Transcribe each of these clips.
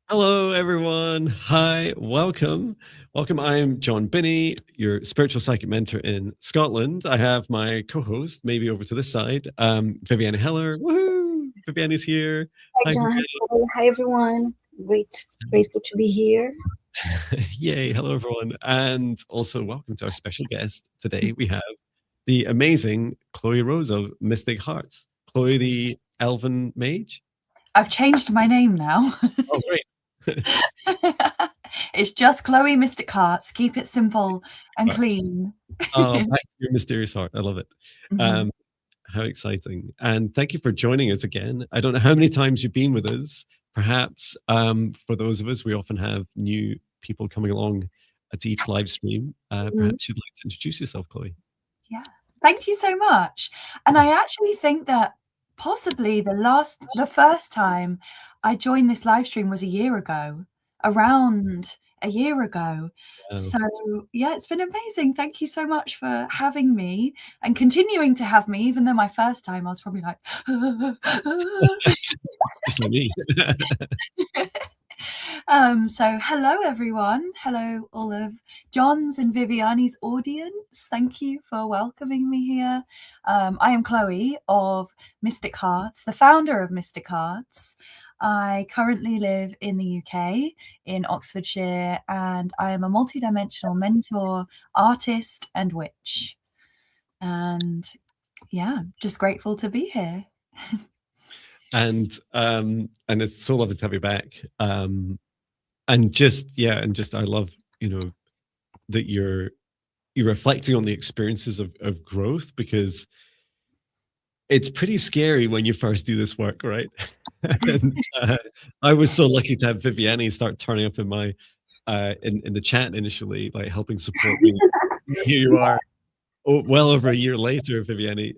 Hello, everyone. Hi, welcome. Welcome. I'm Jon Binnie, your spiritual psychic mentor in Scotland. I have my co-host, maybe over to this side, Viviane Heller. Woohoo! Viviane's here. Hi, Hi, John. Viviane. Hi, everyone. Grateful to be here. Yay. Hello, everyone. And also welcome to our special guest. Today we have the amazing Chloe Rose of Mystic Hearts. Chloe, the Elven Mage. I've changed my name now. Oh, great. It's just Chloe Mystic Hearts. Keep it simple and Right. clean. Oh, back to your mysterious heart. I love it. Mhm. How exciting. And thank you for joining us again. I don't know how many times you've been with us. Perhaps for those of us, we often have new people coming along at each live stream. Perhaps you'd like to introduce yourself, Chloe. Yeah. Thank you so much. And I actually think that possibly the first time I joined this live stream was a year ago, around a year ago. So yeah, it's been amazing. Thank you so much for having me and continuing to have me, even though my first time I was probably like, Just like me. So hello everyone. Hello all of Jon's and Viviane's audience. Thank you for welcoming me here. I am Chloe of Mystic Hearts, the founder of Mystic Hearts. I currently live in the UK, in Oxfordshire, and I am a multidimensional mentor, artist, and witch. And yeah, just grateful to be here. And it's so lovely to have you back. And just I love, that you're reflecting on the experiences of growth, because it's pretty scary when you first do this work, right? And I was so lucky to have Viviane start turning up in my in the chat initially, like helping support me. Here you are, well over a year later, Viviane,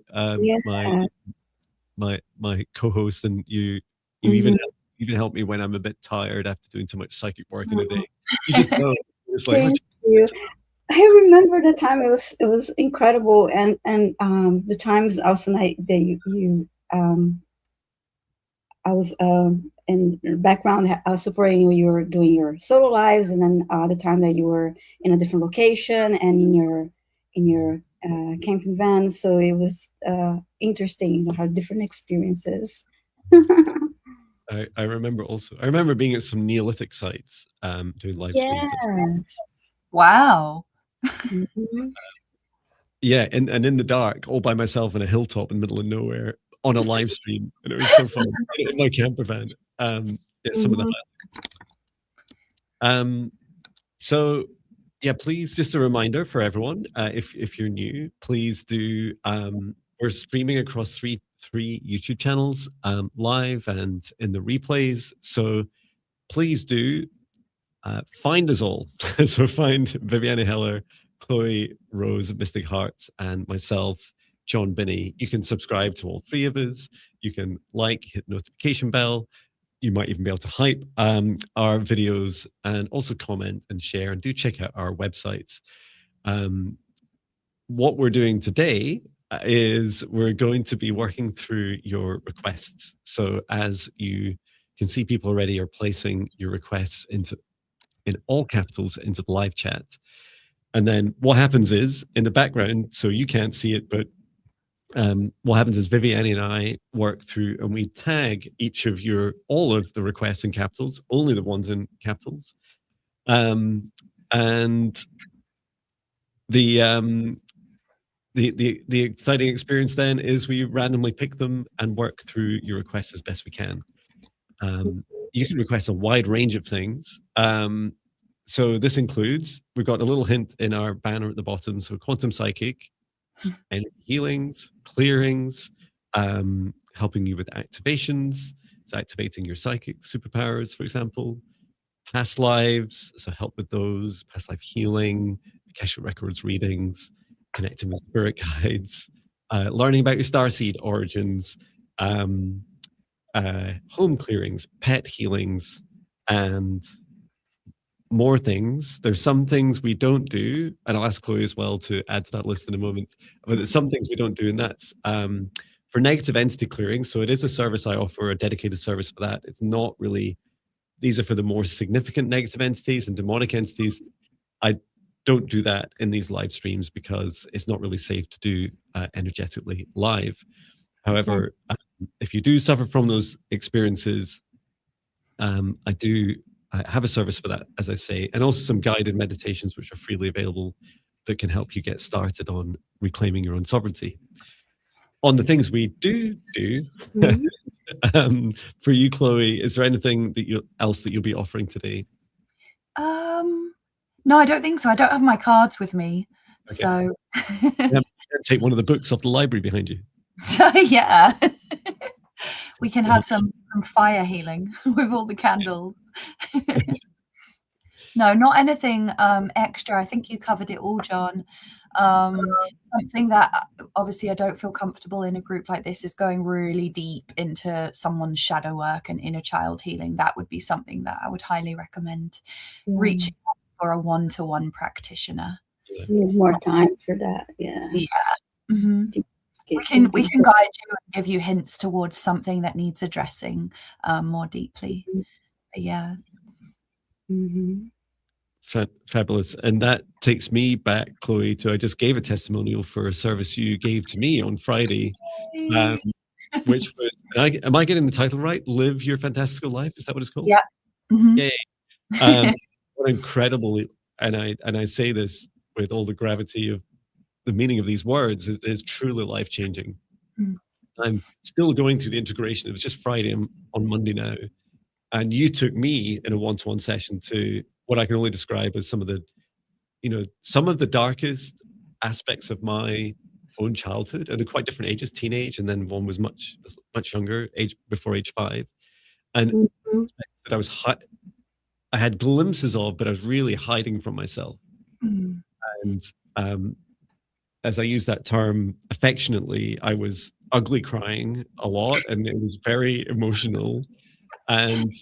my co-host, and you even help me when I'm a bit tired after doing too much psychic work in a day. You just know, it's like, Thank you. I remember the time. It was incredible, and the times also that you I was in the background. I was supporting you. You were doing your solo lives, and then the time that you were in a different location and in your camping van. So it was interesting, how different experiences. I remember also. I remember being at some Neolithic sites doing live streams. Yes. Wow. Yeah, and in the dark, all by myself on a hilltop in the middle of nowhere on a live stream, and it was so fun in my camper van. Some of the highlights. So yeah, please, just a reminder for everyone, if you're new, please do. We're streaming across three YouTube channels, live and in the replays. So please do find us all. So find Viviane Heller, Chloe Rose of Mystic Hearts, and myself, Jon Binnie. You can subscribe to all three of us. You can hit notification bell. You might even be able to hype our videos, and also comment and share, and do check out our websites. What we're doing today is we're going to be working through your requests. So as you can see, people already are placing your requests in all capitals into the live chat. And then what happens is, in the background, so you can't see it, but what happens is Viviane and I work through and we tag all of the requests in capitals, only the ones in capitals. And the exciting experience then is we randomly pick them and work through your requests as best we can. You can request a wide range of things. So this includes, we've got a little hint in our banner at the bottom. So quantum psychic, and healings, clearings, helping you with activations, so activating your psychic superpowers, for example, past lives, so help with those, past life healing, Akashic records readings, connecting with spirit guides, learning about your starseed origins, home clearings, pet healings, and more things. There's some things we don't do, and I'll ask Chloe as well to add to that list in a moment, but there's some things we don't do, and that's for negative entity clearing. So it is a service I offer, a dedicated service for that. It's not really these are for the more significant negative entities and demonic entities. I don't do that in these live streams because it's not really safe to do energetically live. However, if you do suffer from those experiences, I have a service for that, as I say, and also some guided meditations which are freely available that can help you get started on reclaiming your own sovereignty. On the things we do, for you, Chloe, is there anything that else that you'll be offering today? No, I don't think so. I don't have my cards with me, Okay. so take one of the books off the library behind you. Yeah. We can have some fire healing with all the candles. No, not anything extra. I think you covered it all, Jon. Something that obviously I don't feel comfortable in a group like this is going really deep into someone's shadow work and inner child healing. That would be something that I would highly recommend reaching out for a one-to-one practitioner. Need more time for that. Yeah. Mm-hmm. We can guide you and give you hints towards something that needs addressing more deeply. Yeah. Fabulous. And that takes me back, Chloe, to I just gave a testimonial for a service you gave to me on Friday, which was, am I getting the title right? Live Your Fantastical Life? Is that what it's called? Yeah. Mm-hmm. Yay. What incredible, and I say this with all the gravity of the meaning of these words, is truly life-changing. I'm still going through the integration. It was just Friday on Monday now. And you took me in a one-to-one session to what I can only describe as some of the darkest aspects of my own childhood, and they're quite different ages, teenage, and then one was much younger, before age 5. And that I had glimpses of, but I was really hiding from myself. And as I use that term affectionately, I was ugly crying a lot, and it was very emotional. And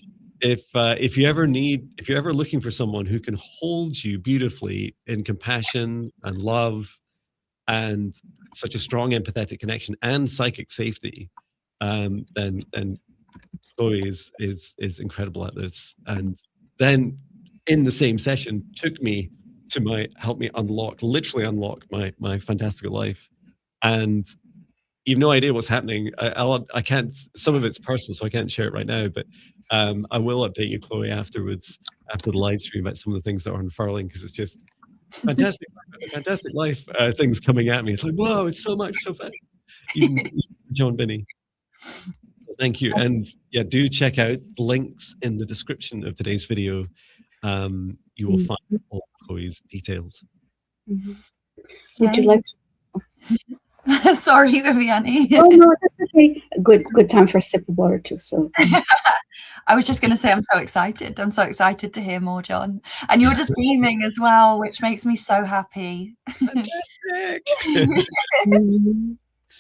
if you're ever looking for someone who can hold you beautifully in compassion and love and such a strong empathetic connection and psychic safety, then Chloe is incredible at this. And then in the same session took me to help me literally unlock my fantastical life. And you've no idea what's happening. I can't, some of it's personal, so I can't share it right now, but I will update you, Chloe, afterwards, after the live stream, about some of the things that are unfurling, because it's just fantastic life things coming at me. It's like, whoa, it's so much, so fast. Even Jon Binnie. Thank you. And yeah, do check out the links in the description of today's video. You will find all Chloe's details. Would you like to? Sorry, Viviane. Oh no, that's okay. Good time for a sip of water too. So I was just going to say I'm so excited. I'm so excited to hear more, Jon. And you're just beaming as well, which makes me so happy. Fantastic.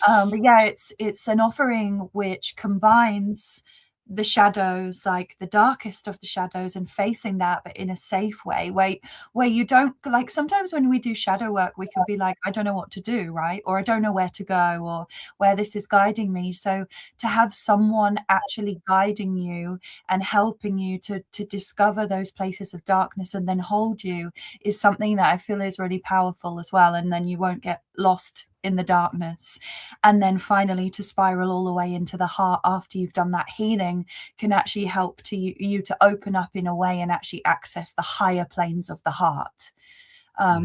But yeah, it's an offering which combines the shadows, like the darkest of the shadows, and facing that, but in a safe way, where you don't, like, sometimes when we do shadow work, we can be like, I don't know what to do, right? Or I don't know where to go, or where this is guiding me. So to have someone actually guiding you and helping you to discover those places of darkness and then hold you is something that I feel is really powerful as well. And then you won't get lost in the darkness. And then finally to spiral all the way into the heart after you've done that healing can actually help you to open up in a way and actually access the higher planes of the heart.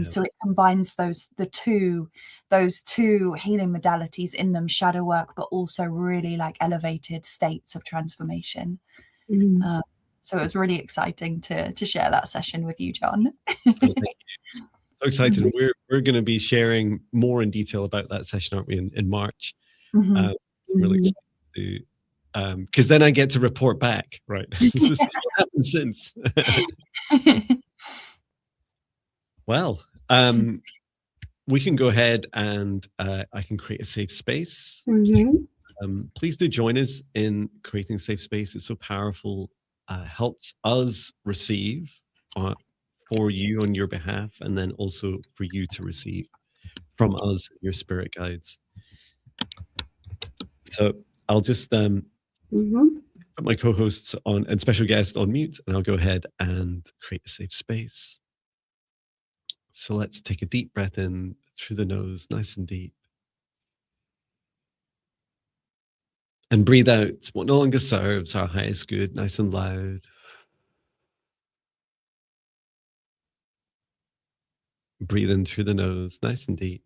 So it combines those two healing modalities in them, shadow work, but also really like elevated states of transformation. So it was really exciting to share that session with you, Jon. Thank you. So excited. We're going to be sharing more in detail about that session, aren't we, in March? Really excited to, because then I get to report back, right? This is what happened since. Well, we can go ahead and I can create a safe space. Please do join us in creating a safe space. It's so powerful. Helps us receive for you on your behalf, and then also for you to receive from us, your spirit guides. So I'll just put put my co-hosts on and special guest on mute, and I'll go ahead and create a safe space. So let's take a deep breath in through the nose, nice and deep. And breathe out what no longer serves our highest good, nice and loud. Breathe in through the nose, nice and deep.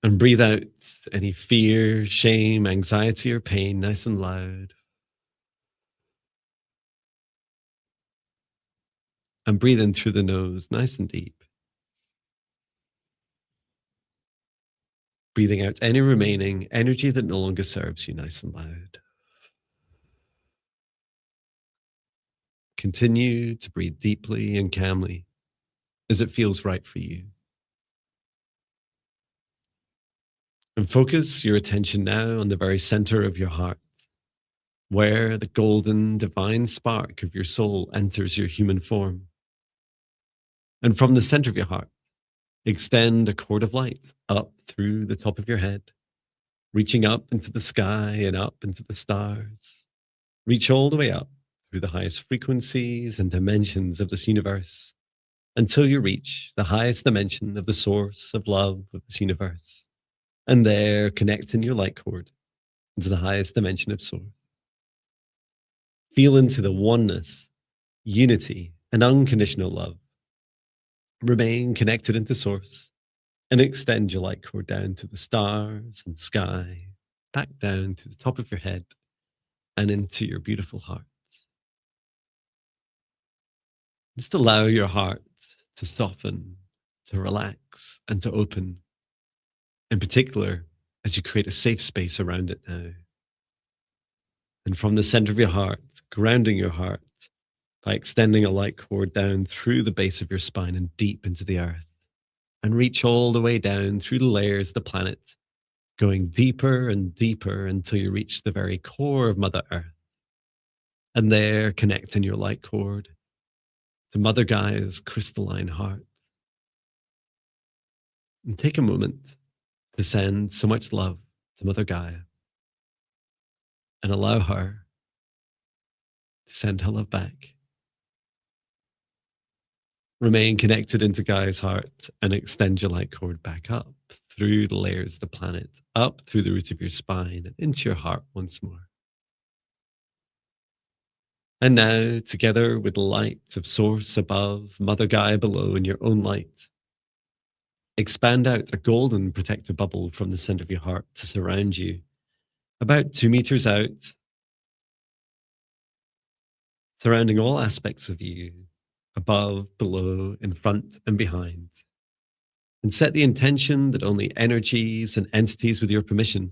And breathe out any fear, shame, anxiety, or pain, nice and loud. And breathe in through the nose, nice and deep. Breathing out any remaining energy that no longer serves you, nice and loud. Continue to breathe deeply and calmly as it feels right for you. And focus your attention now on the very center of your heart, where the golden divine spark of your soul enters your human form. And from the center of your heart, extend a cord of light up through the top of your head, reaching up into the sky and up into the stars. Reach all the way up through the highest frequencies and dimensions of this universe until you reach the highest dimension of the source of love of this universe. And there, connect in your light cord into the highest dimension of source. Feel into the oneness, unity, and unconditional love. Remain connected into source and extend your light cord down to the stars and sky, back down to the top of your head and into your beautiful heart. Just allow your heart to soften, to relax, and to open. In particular, as you create a safe space around it now. And from the center of your heart, grounding your heart by extending a light cord down through the base of your spine and deep into the earth, and reach all the way down through the layers of the planet, going deeper and deeper until you reach the very core of Mother Earth. And there, connect in your light cord to Mother Gaia's crystalline heart. And take a moment to send so much love to Mother Gaia and allow her to send her love back. Remain connected into Gaia's heart and extend your light cord back up through the layers of the planet, up through the root of your spine and into your heart once more. And now, together with the light of Source above, Mother Gaia below, and your own light, expand out a golden protective bubble from the center of your heart to surround you, about 2 meters out, surrounding all aspects of you, above, below, in front, and behind. And set the intention that only energies and entities with your permission,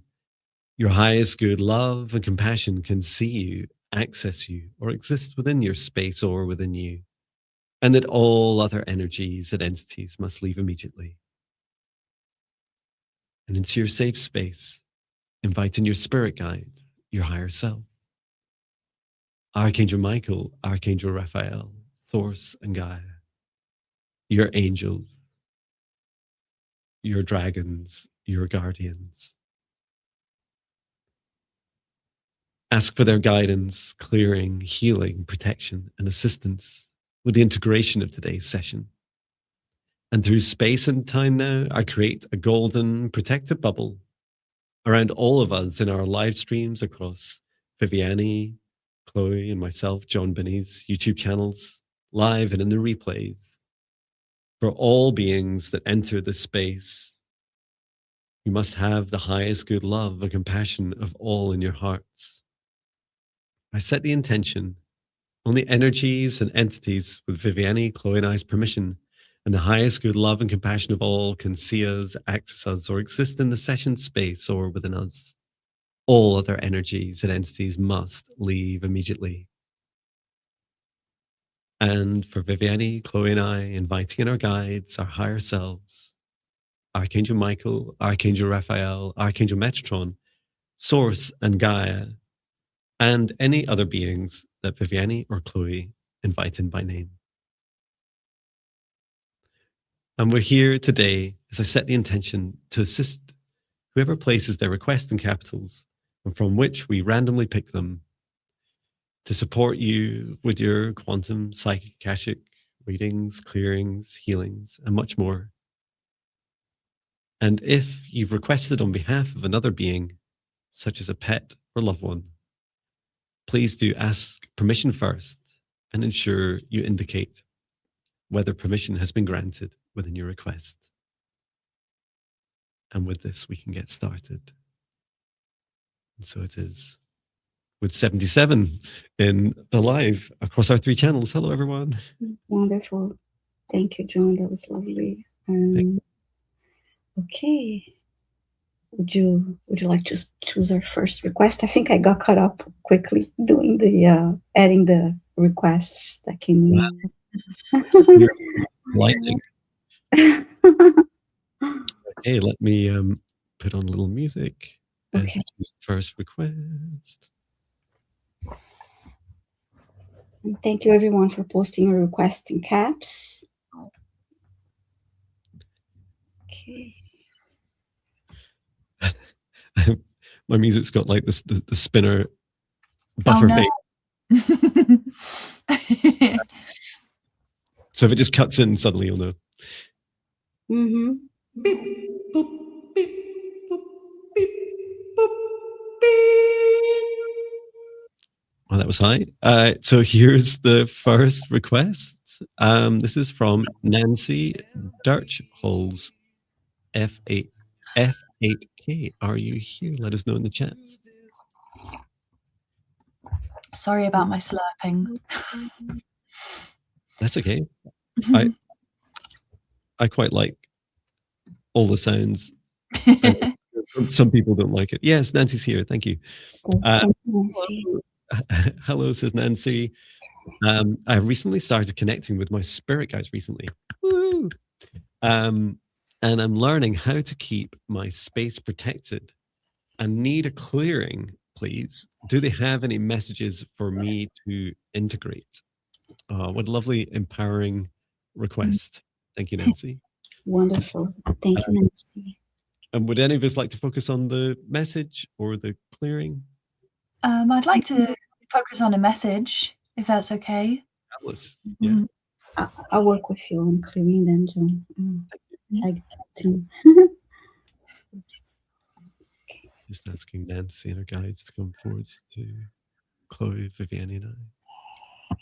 your highest good love and compassion can see you, access you, or exist within your space or within you, and that all other energies and entities must leave immediately. And into your safe space, invite in your spirit guide, your higher self. Archangel Michael, Archangel Raphael, Source and Gaia, your angels, your dragons, your guardians. Ask for their guidance, clearing, healing, protection, and assistance with the integration of today's session. And through space and time now, I create a golden protective bubble around all of us in our live streams across Viviane, Chloe, and myself, Jon Binnie's YouTube channels, live and in the replays. For all beings that enter this space, you must have the highest good love and compassion of all in your hearts. I set the intention, only energies and entities with Viviane, Chloe, and I's permission, and the highest good love and compassion of all can see us, access us, or exist in the session space or within us. All other energies and entities must leave immediately. And for Viviane, Chloe, and I, inviting in our guides, our higher selves, Archangel Michael, Archangel Raphael, Archangel Metatron, Source and Gaia, and any other beings that Viviane or Chloe invite in by name. And we're here today, as I set the intention, to assist whoever places their request in capitals and from which we randomly pick them to support you with your quantum psychic Akashic readings, clearings, healings, and much more. And if you've requested on behalf of another being, such as a pet or loved one, please do ask permission first and ensure you indicate whether permission has been granted within your request. And with this, we can get started. And so it is with 77 in the live across our 3 channels. Hello, everyone. Wonderful. Thank you, Jon. That was lovely. Okay. Would you like to choose our first request? I think I got caught up quickly doing the adding the requests that came in. Lightning. Okay, let me put on a little music as we choose the first request. And thank you, everyone, for posting your request in caps. Okay. My music's got like this the spinner buffer face. So if it just cuts in, suddenly you'll know. Mm-hmm. Beep, boop, beep, boop, beep, boop, beep. Oh, that was high. So here's the first request. This is from Nancy Dirchholz, F8K. Are you here? Let us know in the chat. Sorry about my slurping. That's okay. I quite like all the sounds. Some people don't like it. Yes, Nancy's here. Thank you. Nancy. Hello, says Nancy. I recently started connecting with my spirit guides recently. Woo! And I'm learning how to keep my space protected. I need a clearing, please. Do they have any messages for me to integrate? What a lovely, empowering request. Thank you, Nancy. Wonderful. Thank you, Nancy. And would any of us like to focus on the message or the clearing? I'd like to focus on a message, if that's okay. Atlas, yeah. I'll work with you on clearing then, Jon. Tag team. Just asking Nancy and her guides to come forwards to Chloe, Viviane, and I.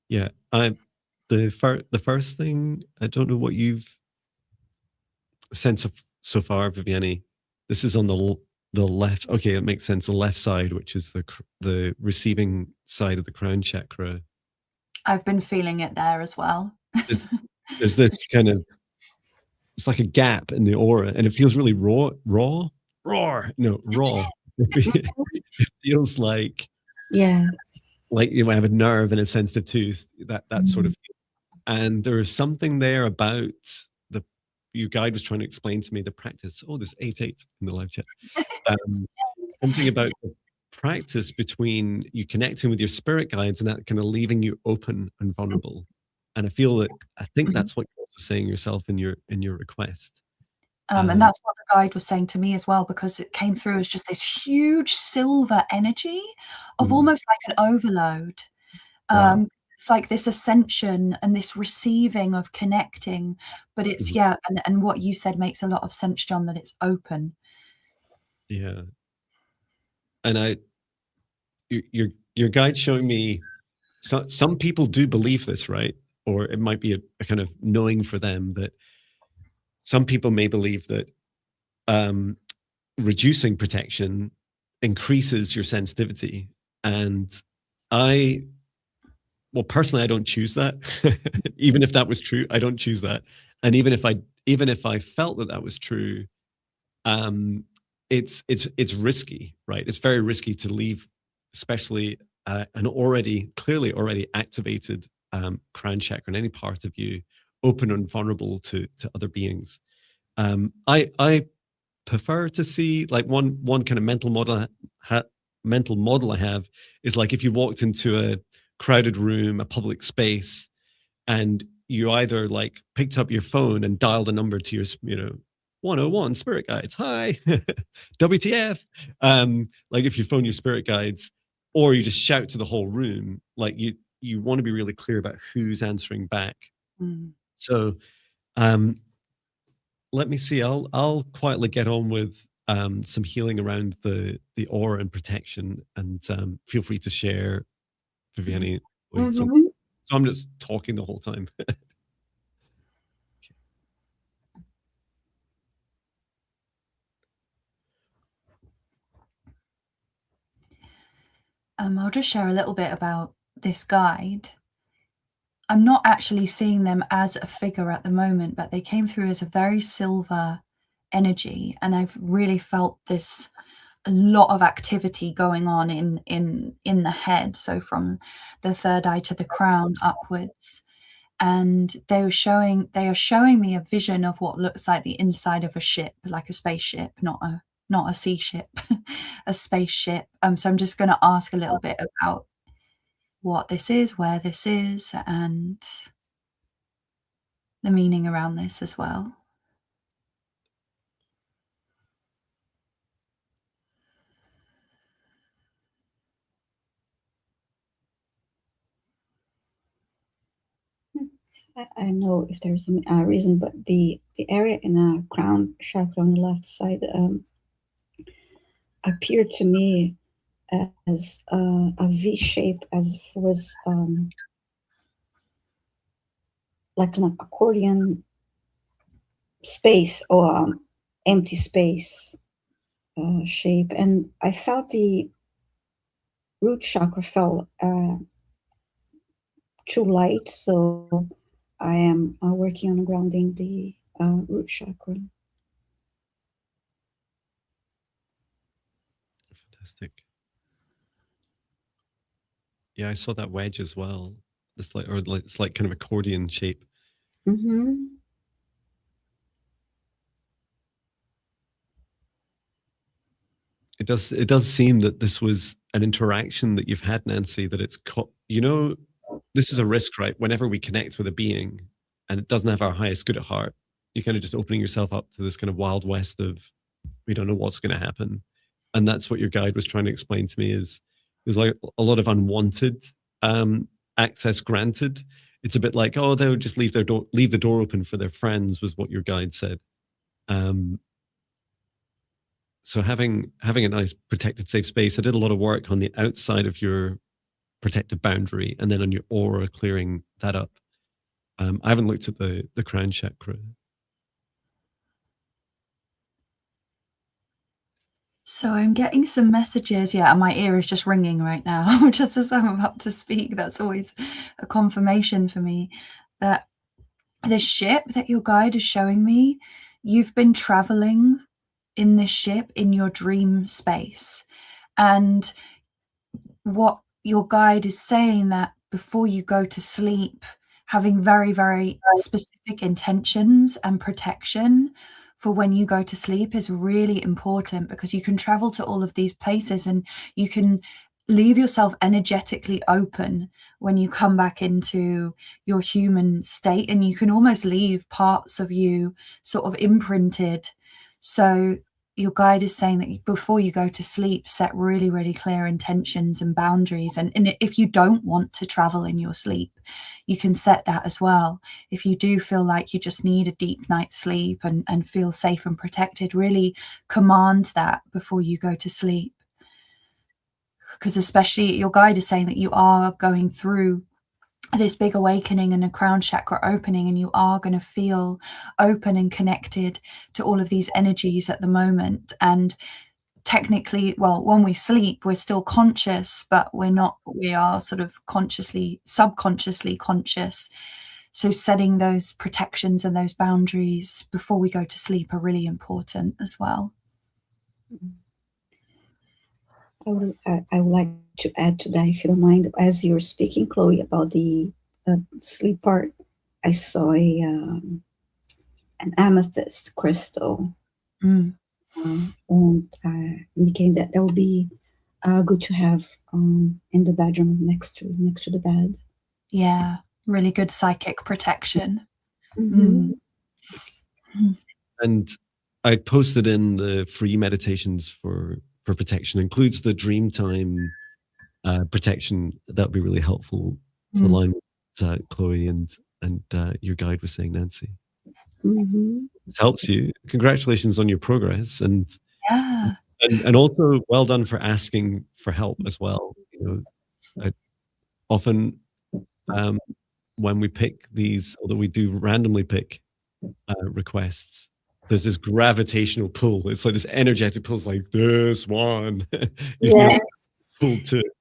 Yeah, the first thing, I don't know what you've sensed so far, Viviane. This is on the left. Okay, it makes sense. The left side, which is the receiving side of the crown chakra. I've been feeling it there as well. There's this kind of, it's like a gap in the aura, and it feels really raw. It feels like, yeah, like you might have a nerve and a sensitive tooth, that sort of feel. And there is something there about your guide was trying to explain to me the practice. Oh, there's 88 in the live chat. Something about the practice between you connecting with your spirit guides and that kind of leaving you open and vulnerable. And I think that's what you're also saying yourself in your request. And that's what the guide was saying to me as well, because it came through as just this huge silver energy of almost like an overload. Wow. It's like this ascension and this receiving of connecting, but it's and what you said makes a lot of sense, Jon, that it's open. Yeah. And your guide showing me, some people do believe this, right? Or it might be a kind of knowing for them that some people may believe that reducing protection increases your sensitivity. And well, personally, I don't choose that. Even if that was true, I don't choose that. And even if I felt that was true, it's risky, right? It's very risky to leave, especially an clearly already activated crown chakra in any part of you open and vulnerable to other beings. I prefer to see, like, one kind of mental model I have is, like, if you walked into a crowded room, a public space, and you either like picked up your phone and dialed a number to your 101 spirit guides, hi, WTF, like if you phone your spirit guides, or you just shout to the whole room, like you want to be really clear about who's answering back. So let me see, I'll quietly get on with some healing around the aura and protection, and feel free to share, Viviane. So I'm just talking the whole time. I'll just share a little bit about this guide. I'm not actually seeing them as a figure at the moment, but they came through as a very silver energy, and I've really felt this a lot of activity going on in the head, so from the third eye to the crown upwards. And they are showing me a vision of what looks like the inside of a ship, like a spaceship, not a sea ship, a spaceship. So I'm just going to ask a little bit about what this is, where this is, and the meaning around this as well. I don't know if there's a reason, but the area in the crown chakra on the left side appeared to me as a V shape, as if it was like an accordion space or empty space shape. And I felt the root chakra fell too light, so I am working on grounding the root chakra. Fantastic. Yeah, I saw that wedge as well. It's like kind of accordion shape. It does seem that this was an interaction that you've had, Nancy, that it's this is a risk, right? Whenever we connect with a being and it doesn't have our highest good at heart, you're kind of just opening yourself up to this kind of wild west of, we don't know what's going to happen. And that's what your guide was trying to explain to me, is there's like a lot of unwanted access granted. It's a bit like, oh, they'll just leave the door open for their friends, was what your guide said. So having a nice protected, safe space. I did a lot of work on the outside of your protective boundary, and then on your aura, clearing that up. I haven't looked at the crown chakra. So I'm getting some messages, and my ear is just ringing right now, just as I'm about to speak. That's always a confirmation for me that the ship that your guide is showing me, you've been traveling in this ship in your dream space. And what your guide is saying, that before you go to sleep, having very, very specific intentions and protection for when you go to sleep is really important, because you can travel to all of these places and you can leave yourself energetically open when you come back into your human state, and you can almost leave parts of you sort of imprinted. So your guide is saying that before you go to sleep, set really, really clear intentions and boundaries. And if you don't want to travel in your sleep, you can set that as well. If you do feel like you just need a deep night's sleep and feel safe and protected, really command that before you go to sleep. Because especially your guide is saying that you are going through this big awakening and a crown chakra opening, and you are going to feel open and connected to all of these energies at the moment. And technically, well, when we sleep, we're still conscious, but we are sort of subconsciously conscious. So setting those protections and those boundaries before we go to sleep are really important as well. I would like to add to that, if you don't mind, as you're speaking, Chloe, about the sleep part. I saw an amethyst crystal, Mm. and indicating that would be good to have in the bedroom next to the bed. Yeah, really good psychic protection. Mm-hmm. And I posted in the free meditations for protection, includes the dream time protection. That would be really helpful to align with Chloe and your guide was saying, Nancy. Mm-hmm. This helps you. Congratulations on your progress, and Yeah. and also well done for asking for help as well. You know, often when we pick these, although we do randomly pick requests, there's this gravitational pull. It's like this energetic pull. It's like this one. You feel pulled to it.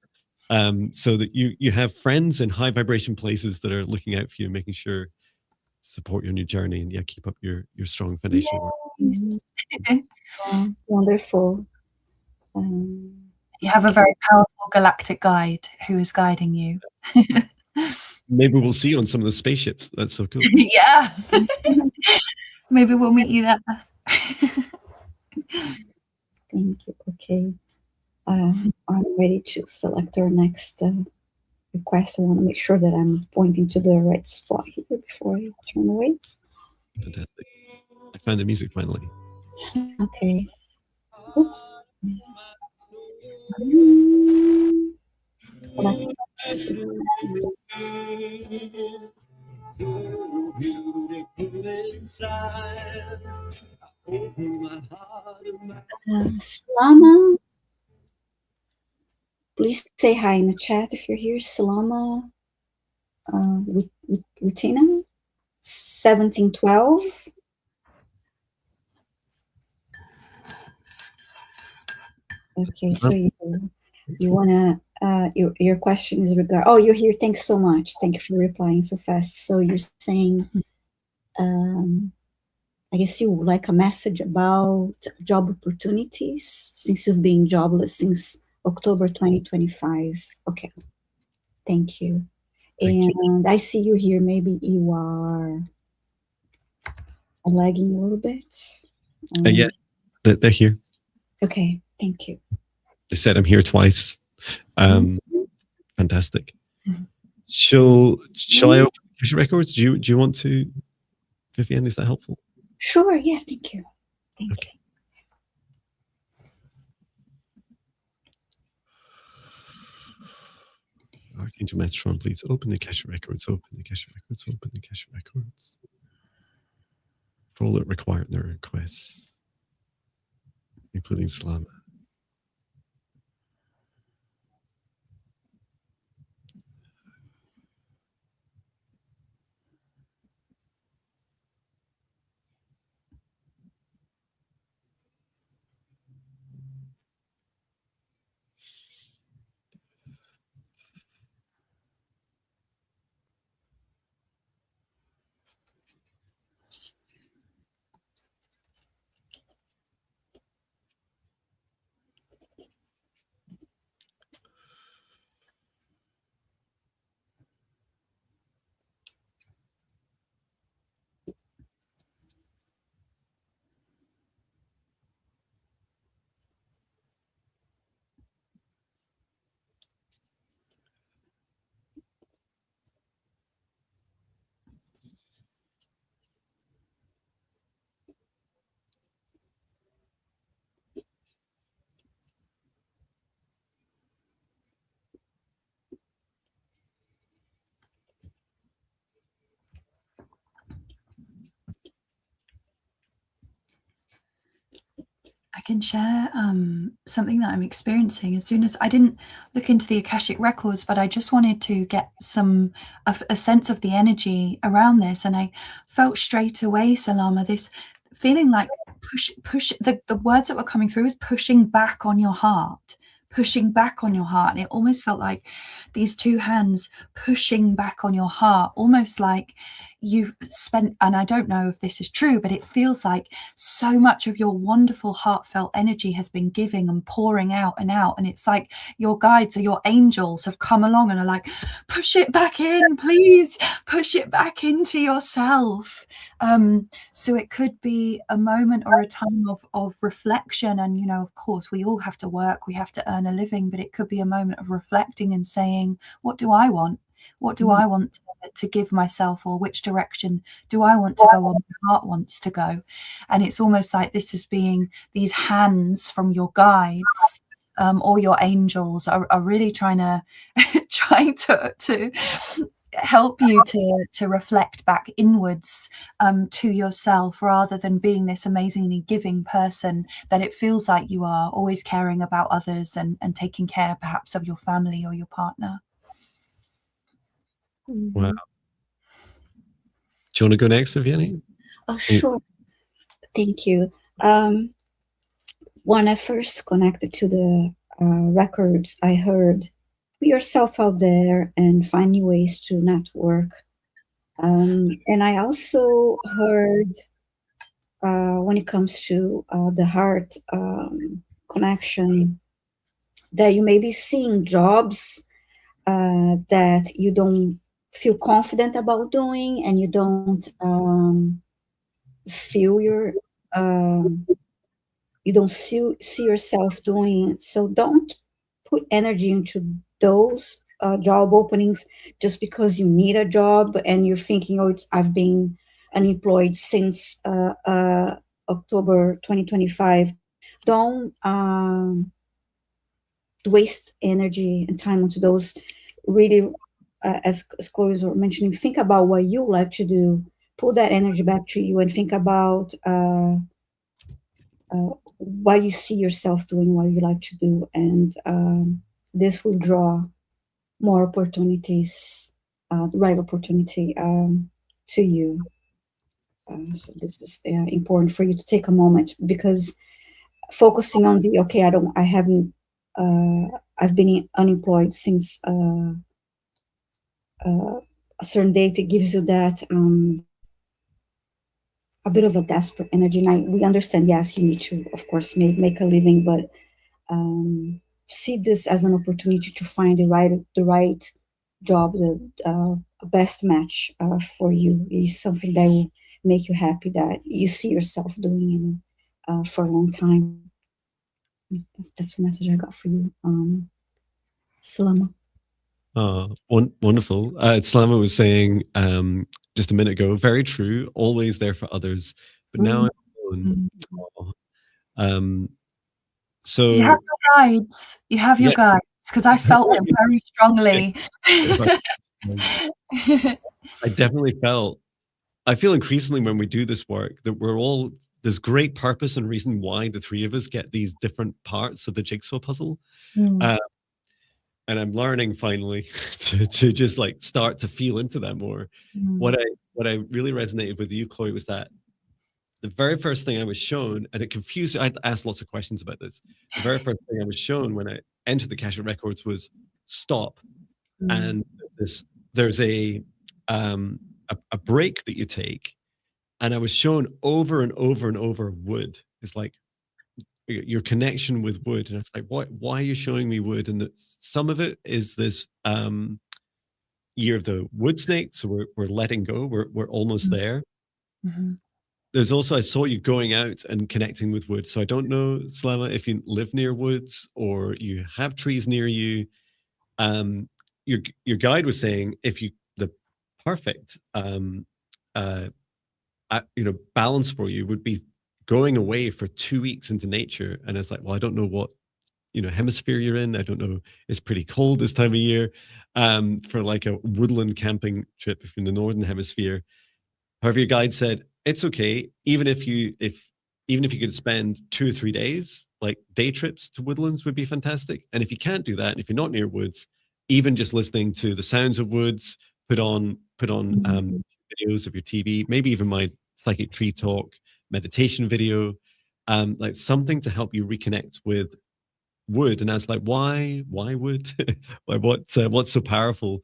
So that you have friends in high vibration places that are looking out for you, making sure support you on your journey, and keep up your strong foundation work. Wonderful. You have a very powerful galactic guide who is guiding you. Maybe we'll see you on some of the spaceships. That's so cool. Yeah. Maybe we'll meet you there. Thank you. Okay. I'm ready to select our next request. I want to make sure that I'm pointing to the right spot here before I turn away. Fantastic. I found the music finally. Okay. Oops. Select. Salama. Please say hi in the chat if you're here. Salama. Rutina. 1712. Okay, so you wanna your question is regard. Oh, you're here. Thanks so much. Thank you for replying so fast. So you're saying, I guess you would like a message about job opportunities since you've been jobless since October 2025. Okay, thank you. And I see you here. Maybe you are lagging a little bit. Yeah, they're here. Okay, thank you. They said I'm here twice. Fantastic. Shall I open Akashic records? Do you want to, Viviane? Is that helpful? Sure. Yeah. Thank you. Thank you. Archangel Metatron, please open the Akashic records. Open the Akashic records. Open the Akashic records. For all that require their requests, including Salama. I can share something that I'm experiencing. As soon as I didn't look into the Akashic records, but I just wanted to get a sense of the energy around this, and I felt straight away, Salama, this feeling like push. The words that were coming through was pushing back on your heart, pushing back on your heart, and it almost felt like these two hands pushing back on your heart, almost like you've spent, and I don't know if this is true, but it feels like so much of your wonderful heartfelt energy has been giving and pouring out and out, and it's like your guides or your angels have come along and are like, push it back in, please push it back into yourself. So it could be a moment or a time of reflection, and you know, of course we all have to work, we have to earn a living, but it could be a moment of reflecting and saying, what do I want? What do I want to give myself, or which direction do I want to go, or my heart wants to go? And it's almost like this is being these hands from your guides or your angels are really trying to help you to reflect back inwards to yourself, rather than being this amazingly giving person that it feels like you are, always caring about others and taking care perhaps of your family or your partner. Wow. Do you want to go next, Viviane? Oh, sure. Thank you. When I first connected to the records, I heard, put yourself out there and find new ways to network. And I also heard, when it comes to the heart connection, that you may be seeing jobs that you don't feel confident about doing, and you don't feel you don't see yourself doing. So don't put energy into those job openings just because you need a job and you're thinking, oh, I've been unemployed since October 2025. Don't waste energy and time onto those. Really, as Chloe was mentioning, think about what you like to do. Pull that energy back to you and think about what you see yourself doing, what you like to do, and this will draw more opportunities, the right opportunity to you. So this is important for you to take a moment, because focusing on the, okay, I've been unemployed since a certain date, it gives you that a bit of a desperate energy. And we understand, yes, you need to, of course, make a living, but see this as an opportunity to find the right job, the best match for you. Is something that will make you happy, that you see yourself doing for a long time. That's the message I got for you, Salama. Wonderful. Salama was saying just a minute ago, very true, always there for others, but now I'm alone. So you have your guides. You have your guides, because I felt them very strongly. I feel increasingly when we do this work that there's great purpose and reason why the three of us get these different parts of the jigsaw puzzle. And I'm learning finally to just like start to feel into that more. What I really resonated with you, Chloe, was that the very first thing I was shown, and it confused, I'd asked lots of questions about this. The very first thing I was shown when I entered the Akashic Records was stop. And there's a break that you take. And I was shown over and over and over wood. It's like your connection with wood. And it's like, why are you showing me wood? And some of it is this year of the wood snake. So we're letting go. We're almost there. There's also, I saw you going out and connecting with wood. So I don't know, Salama, if you live near woods or you have trees near you. Your guide was saying the perfect balance for you would be going away for 2 weeks into nature. And it's like, well, I don't know what hemisphere you're in. I don't know. It's pretty cold this time of year for like a woodland camping trip if you're in the northern hemisphere. However, your guide said it's okay, even if you could spend 2 or 3 days, like day trips to woodlands would be fantastic. And if you can't do that, and if you're not near woods, even just listening to the sounds of woods, put on videos of your TV, maybe even my psychic tree talk meditation video, like something to help you reconnect with wood. And I was like, why wood? Like what's so powerful?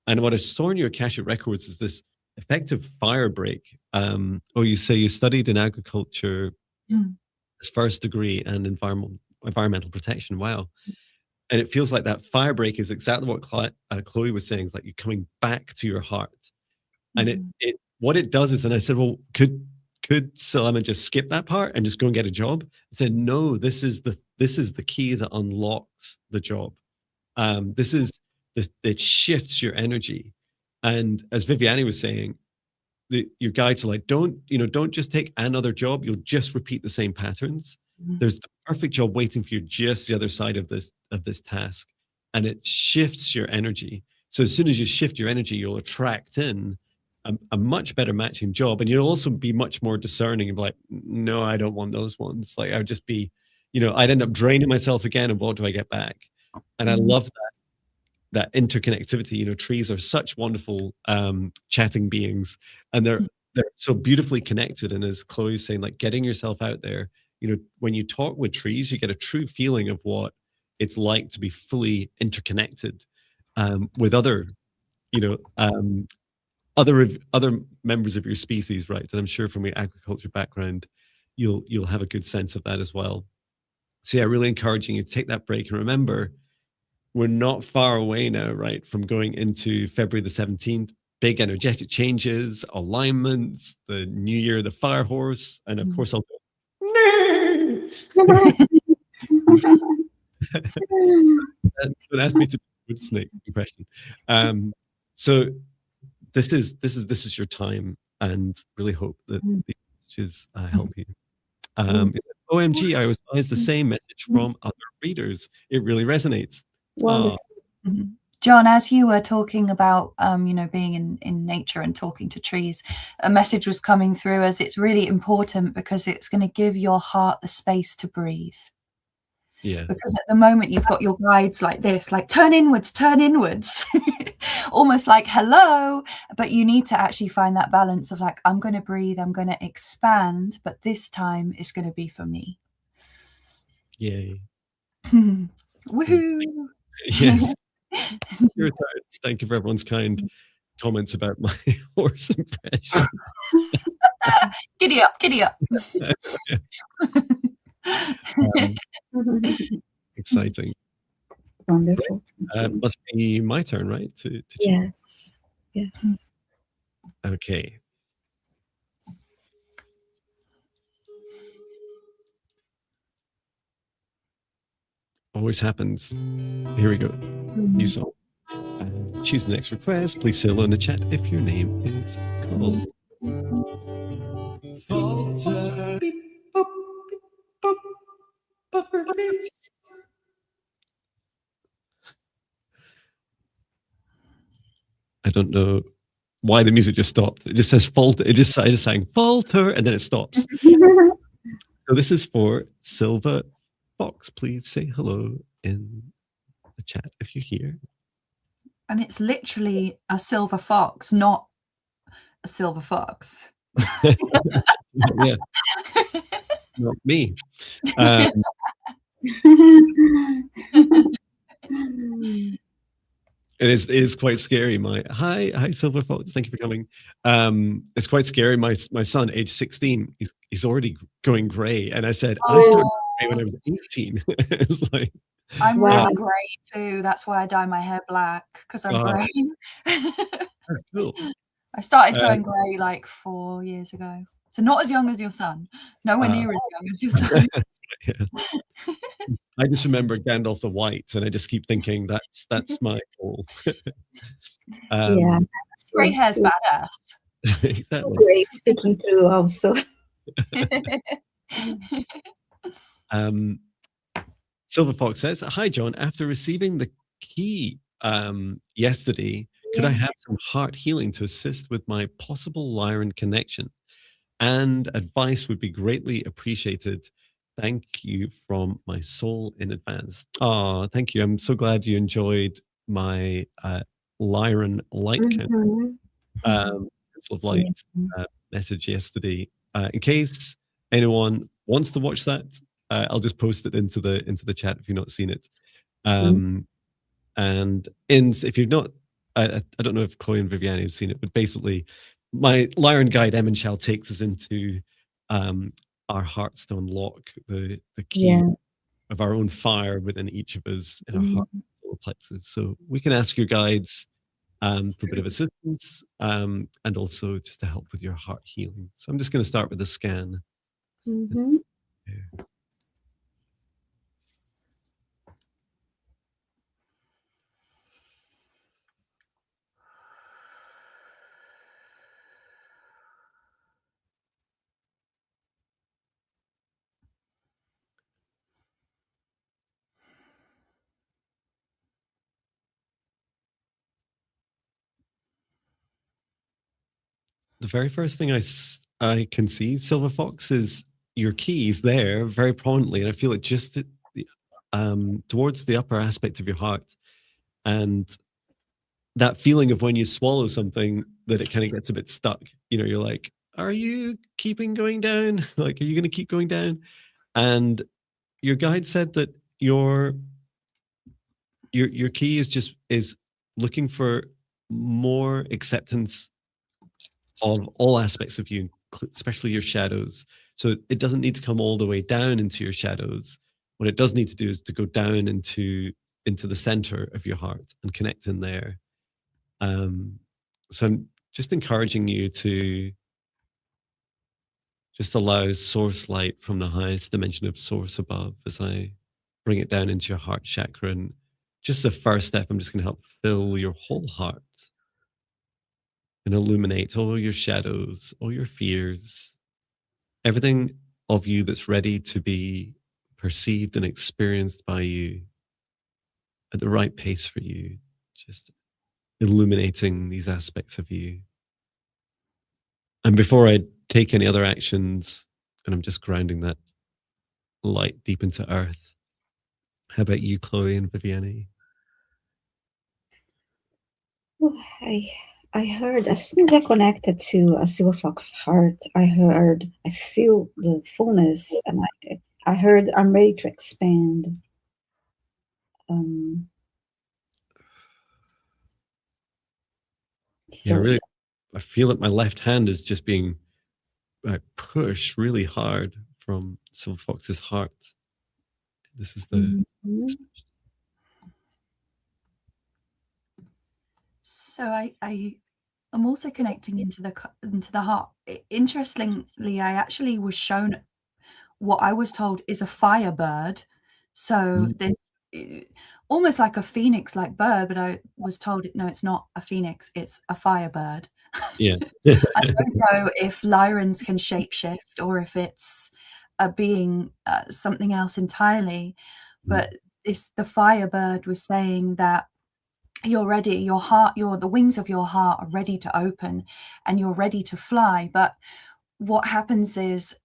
And what I saw in your Akashic Records is this effective fire break. You say you studied in agriculture as first degree and environmental protection. Wow. And it feels like that fire break is exactly what Chloe was saying. It's like you're coming back to your heart. And it what it does is, and I said, well, could Salema just skip that part and just go and get a job? I said, no, this is the key that unlocks the job. It shifts your energy. And as Viviane was saying, your guides are like, don't just take another job. You'll just repeat the same patterns. There's the perfect job waiting for you just the other side of this task. And it shifts your energy. So as soon as you shift your energy, you'll attract in a much better matching job. And you'll also be much more discerning and be like, no, I don't want those ones. Like I would just be, I'd end up draining myself again. And what do I get back? And I love that interconnectivity. Trees are such wonderful chatting beings, and they're so beautifully connected. And as Chloe's saying, like getting yourself out there, when you talk with trees, you get a true feeling of what it's like to be fully interconnected with other members of your species, right? And I'm sure from your agriculture background, you'll have a good sense of that as well. So yeah, really encouraging you to take that break. And remember, we're not far away now, right, from going into February the 17th. Big energetic changes, alignments, the new year, the fire horse, and of course I'll go, no! Don't ask me to do a wood snake impression. So this is your time, and really hope that these messages help you. OMG, I was always the same message from other readers. It really resonates. Wonderful. Jon, as you were talking about, being in nature and talking to trees, a message was coming through as it's really important because it's going to give your heart the space to breathe. Yeah. Because at the moment you've got your guides like this, like turn inwards, almost like hello, but you need to actually find that balance of like, I'm going to breathe, I'm going to expand, but this time is going to be for me. Yay. Woohoo. Yes. Thank you for everyone's kind comments about my horse impression. Giddy up. Exciting. Wonderful. Must be my turn, right? To yes. Okay. Always happens. Here we go. New song. Choose the next request. Please say hello in the chat if your name is called. I don't know why the music just stopped. It just says falter. I just sang falter, and then it stops. So this is for Silva Fox. Please say hello in the chat if you're here. And it's literally a silver fox, not a silver fox. Yeah, not me. It is quite scary. Hi Silver Fox, thank you for coming. It's quite scary. My son, age 16, he's already going grey, and I said I started grey when I was 18. It's like I'm really grey too. That's why I dye my hair black, because I'm grey. That's cool. I started going grey like 4 years ago. So not as young as your son. Nowhere near as young as your son. Yeah. I just remember Gandalf the White, and I just keep thinking that's my goal. Yeah. Grey hair's badass. Exactly. Grey speaking through also. Silver Fox says, "Hi Jon, after receiving the key yesterday, could I have some heart healing to assist with my possible Lyran connection? And advice would be greatly appreciated. Thank you from my soul in advance." Oh, thank you. I'm so glad you enjoyed my Lyran light count, of light message yesterday. In case anyone wants to watch that, I'll just post it into the chat if you've not seen it. And if you've not, I don't know if Chloe and Viviane have seen it, but basically my Lyran guide Emenshal takes us into our hearts to unlock the key of our own fire within each of us in our heart solar plexus. So we can ask your guides for a bit of assistance and also just to help with your heart healing. So I'm just going to start with a scan. The very first thing I can see, Silver Fox, is your keys there very prominently, and I feel it just towards the upper aspect of your heart, and that feeling of when you swallow something that it kind of gets a bit stuck. You know, you're like, are you keeping going down? Like, are you going to keep going down? And your guide said that your key is looking for more acceptance of all aspects of you, especially your shadows. So it doesn't need to come all the way down into your shadows. What it does need to do is to go down into the center of your heart and connect in there. So I'm just encouraging you to just allow source light from the highest dimension of source above as I bring it down into your heart chakra. And just the first step, I'm just going to help fill your whole heart and illuminate all your shadows, all your fears, everything of you that's ready to be perceived and experienced by you at the right pace for you. Just illuminating these aspects of you. And before I take any other actions, and I'm just grounding that light deep into earth. How about you, Chloe and Viviane? I heard as soon as I connected to a Silver Fox heart, I feel the fullness, and I heard I'm ready to expand. Yeah, really, I feel that my left hand is just being pushed really hard from Silver Fox's heart. This is the. So I'm also connecting into the heart. Interestingly, I actually was shown what I was told is a firebird. So there's almost like a phoenix-like bird, but I was told no, it's not a phoenix, it's a firebird. Yeah. I don't know if Lyrans can shapeshift or if it's a being something else entirely, but the firebird was saying that you're ready, the wings of your heart are ready to open and you're ready to fly. But what happens is,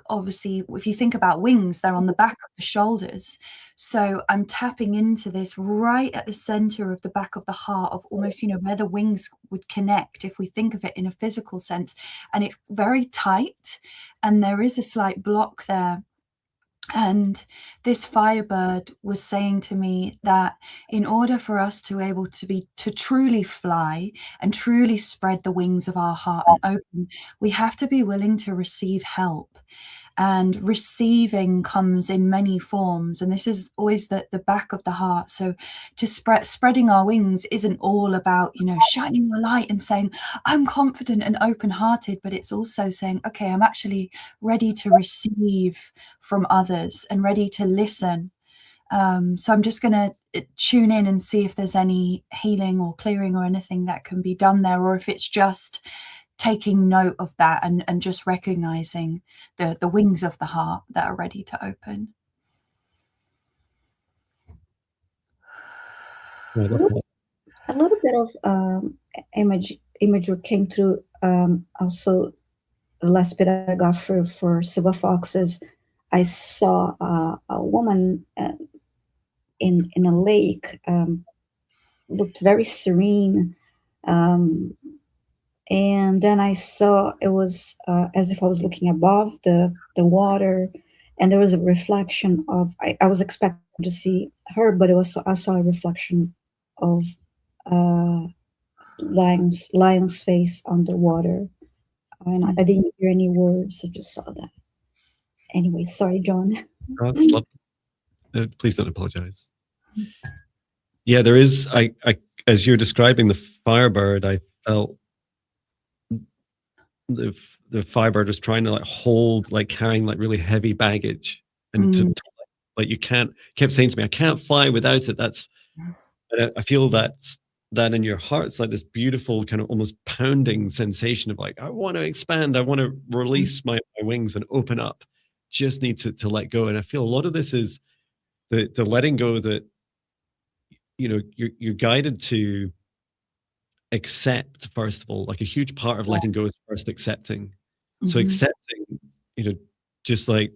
obviously, if you think about wings, they're on the back of the shoulders. So I'm tapping into this right at the center of the back of the heart, of almost, where the wings would connect, if we think of it in a physical sense. And it's very tight, and there is a slight block there. And this firebird was saying to me that in order for us to truly fly and truly spread the wings of our heart and open, we have to be willing to receive help. And receiving comes in many forms, and this is always the back of the heart. So to spreading our wings isn't all about shining a light and saying I'm confident and open-hearted, but it's also saying, okay, I'm actually ready to receive from others and ready to listen. So I'm just going to tune in and see if there's any healing or clearing or anything that can be done there, or if it's just taking note of that and just recognizing the wings of the heart that are ready to open. A little bit of imagery came through. Also, the last bit I got for Silver Foxes, I saw a woman in a lake, looked very serene. And then I saw it was as if I was looking above the water, and there was a reflection of. I was expecting to see her, but I saw a reflection of lion's face underwater. And I didn't hear any words. I just saw that. Anyway, sorry, Jon. Oh, that's lovely. Please don't apologize. Yeah, there is. I as you're describing the Firebird, I felt the Firebird was trying to like hold, like carrying like really heavy baggage, and to like you kept saying to me, I can't fly without it. That's, and I feel that in your heart, it's like this beautiful kind of almost pounding sensation of like, I want to expand, I want to release my wings and open up. Just need to let go. And I feel a lot of this is the letting go, that you know you're guided to accept, first of all. Like a huge part of letting go is first accepting. So accepting, you know, just like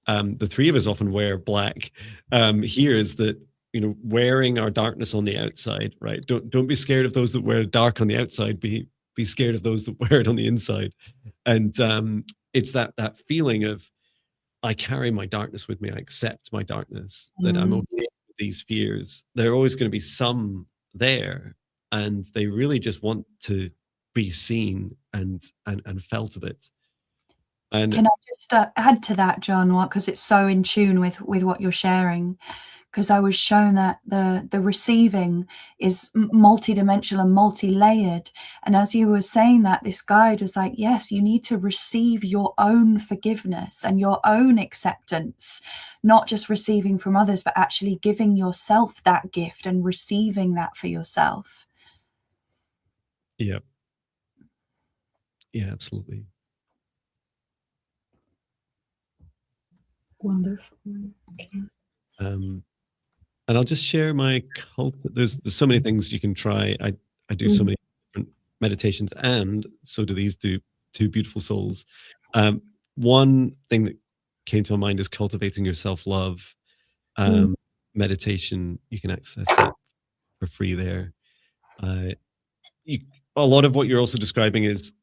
the three of us often wear black, here is that, you know, wearing our darkness on the outside, right? Don't be scared of those that wear dark on the outside. Be scared of those that wear it on the inside. And it's that feeling of, I carry my darkness with me. I accept my darkness, that I'm okay with these fears. There are always going to be some there, and they really just want to be seen and felt a bit. And can I just add to that, Jon, because it's so in tune with what you're sharing? Because I was shown that the receiving is multidimensional and multi-layered. And as you were saying that, this guide was like, yes, you need to receive your own forgiveness and your own acceptance, not just receiving from others, but actually giving yourself that gift and receiving that for yourself. Yeah. Yeah, absolutely. Wonderful. Okay. And I'll just share my cult. There's so many things you can try. I do so many different meditations, and so do these two beautiful souls. One thing that came to my mind is cultivating your self-love meditation. You can access that for free there. A lot of what you're also describing is,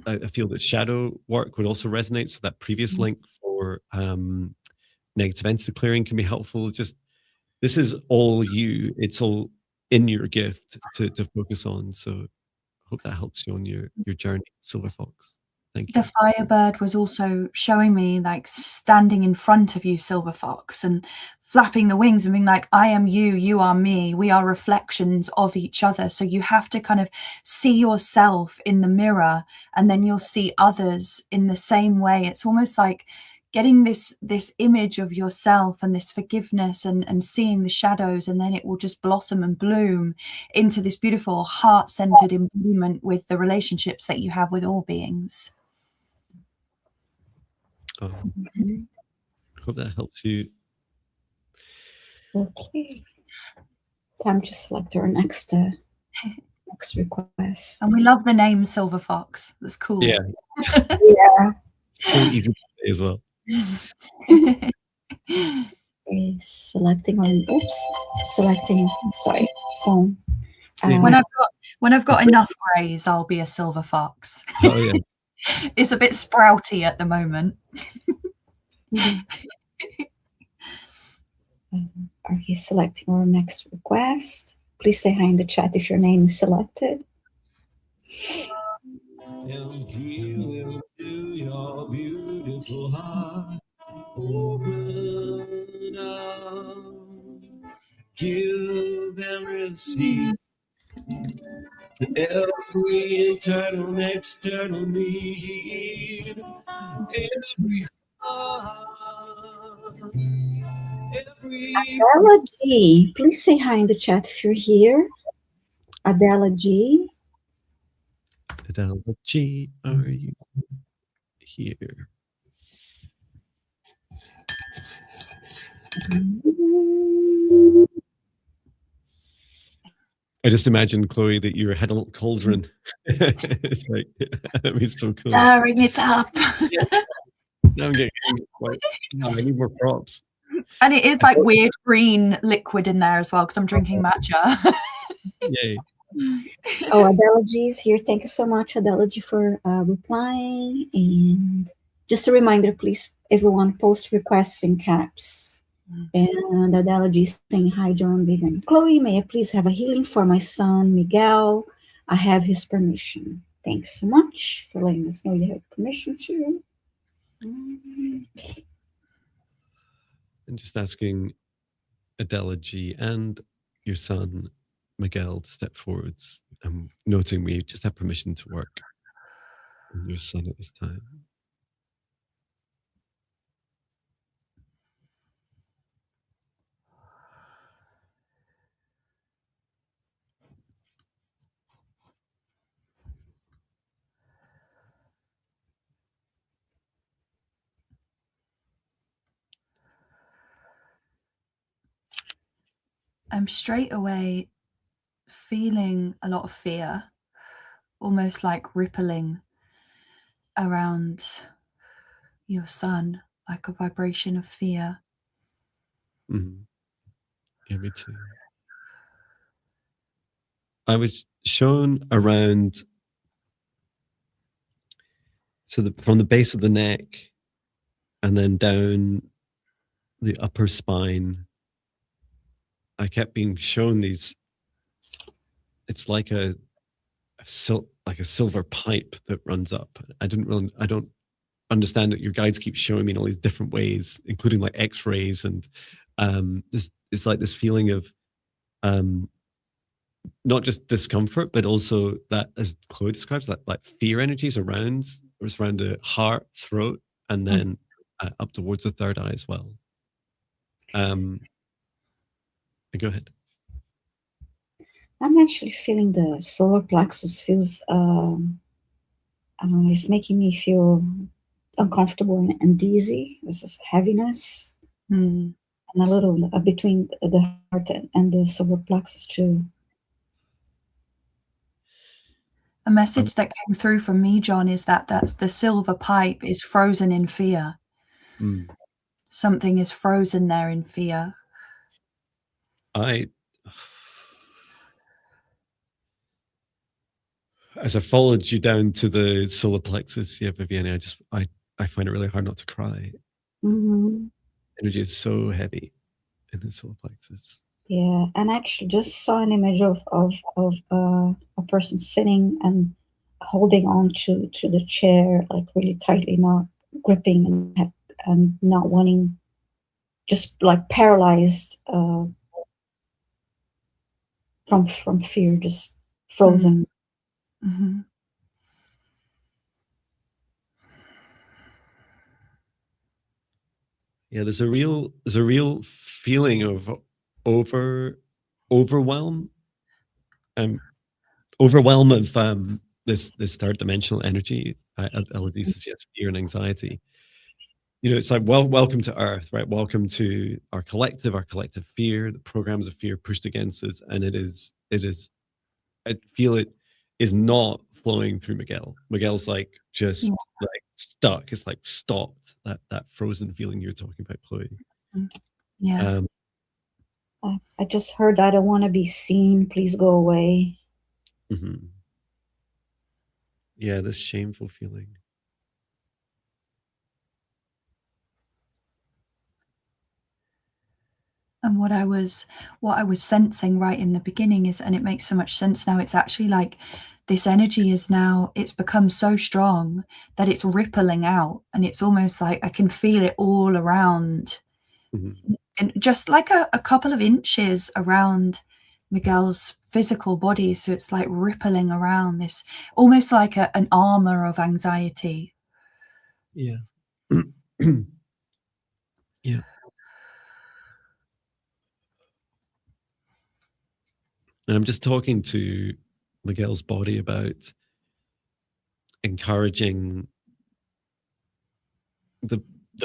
I feel that shadow work would also resonate. So that previous link for negative entity clearing can be helpful. Just, this is all you. It's all in your gift to focus on. So hope that helps you on your journey, Silver Fox. Thank you. The Firebird was also showing me like standing in front of you, Silver Fox, and flapping the wings and being like, I am you, you are me, we are reflections of each other. So you have to kind of see yourself in the mirror, and then you'll see others in the same way. It's almost like getting this image of yourself and this forgiveness and seeing the shadows, and then it will just blossom and bloom into this beautiful heart-centered embodiment with the relationships that you have with all beings. Oh, hope that helps you. Okay. Time to select our next request. And we love the name Silver Fox. That's cool. Yeah. Yeah. So easy to say as well. Okay, selecting, sorry, phone. When I've got enough greys, I'll be a Silver Fox. Oh yeah. It's a bit sprouty at the moment. Are you selecting our next request? Please say hi in the chat if your name is selected. Into your beautiful heart, open up, give and receive every internal and external need, every heart, every... Adela G, please say hi in the chat if you're here. Adela G. Adela G, are you here? I just imagined, Chloe, that you had a little cauldron. It's like, that'd be so cool. Stirring it up. Yeah. Now I'm getting like, no, I need more props. And it is like weird green liquid in there as well, because I'm drinking matcha. Yay. Oh, Adela G is here. Thank you so much, Adela G, for replying. And just a reminder, please, everyone, post requests in caps. And Adela G is saying, hi, Jon, Viviane, Chloe, may I please have a healing for my son, Miguel? I have his permission. Thanks so much for letting us know you have permission to. Okay. And just asking Adela G and your son, Miguel, to step forwards. Noting we just have permission to work on your son at this time. I'm straight away feeling a lot of fear, almost like rippling around your son, like a vibration of fear. Mm-hmm. Yeah, me too. I was shown around, so from the base of the neck and then down the upper spine, I kept being shown these, it's like a silver pipe that runs up. I don't understand it. Your guides keep showing me in all these different ways, including like X-rays, and this it's like this feeling of not just discomfort, but also that, as Chloe describes, that like fear energies around the heart, throat, and then up towards the third eye as well. Go ahead. I'm actually feeling the solar plexus feels. It's making me feel uncomfortable and dizzy. This is heaviness, and a little between the heart and the solar plexus too. A message that came through from me, Jon, is that the silver pipe is frozen in fear. Something is frozen there in fear. As I followed you down to the solar plexus, yeah, Viviane, I find it really hard not to cry. Mm-hmm. Energy is so heavy in the solar plexus. Yeah, and I actually just saw an image of a person sitting and holding on to the chair, like really tightly, not gripping and not wanting, just like paralyzed from fear, just frozen. Mm-hmm. Yeah, there's a real feeling of overwhelm of this third dimensional energy. Elodie says yes, fear and anxiety. You know, it's like, welcome to Earth, right? Welcome to our collective fear, the programs of fear pushed against us, and it is. I feel it is not flowing through Miguel. Miguel's like just like stuck. It's like stopped. That frozen feeling you're talking about, Chloe. Yeah. I just heard, I don't want to be seen. Please go away. Mm-hmm. Yeah, this shameful feeling. And what I was sensing right in the beginning is, and it makes so much sense now, it's actually like this energy is now, it's become so strong that it's rippling out, and it's almost like I can feel it all around, and just like a couple of inches around Miguel's physical body. So it's like rippling around this, almost like an armor of anxiety. Yeah. Yeah. And I'm just talking to Miguel's body about encouraging the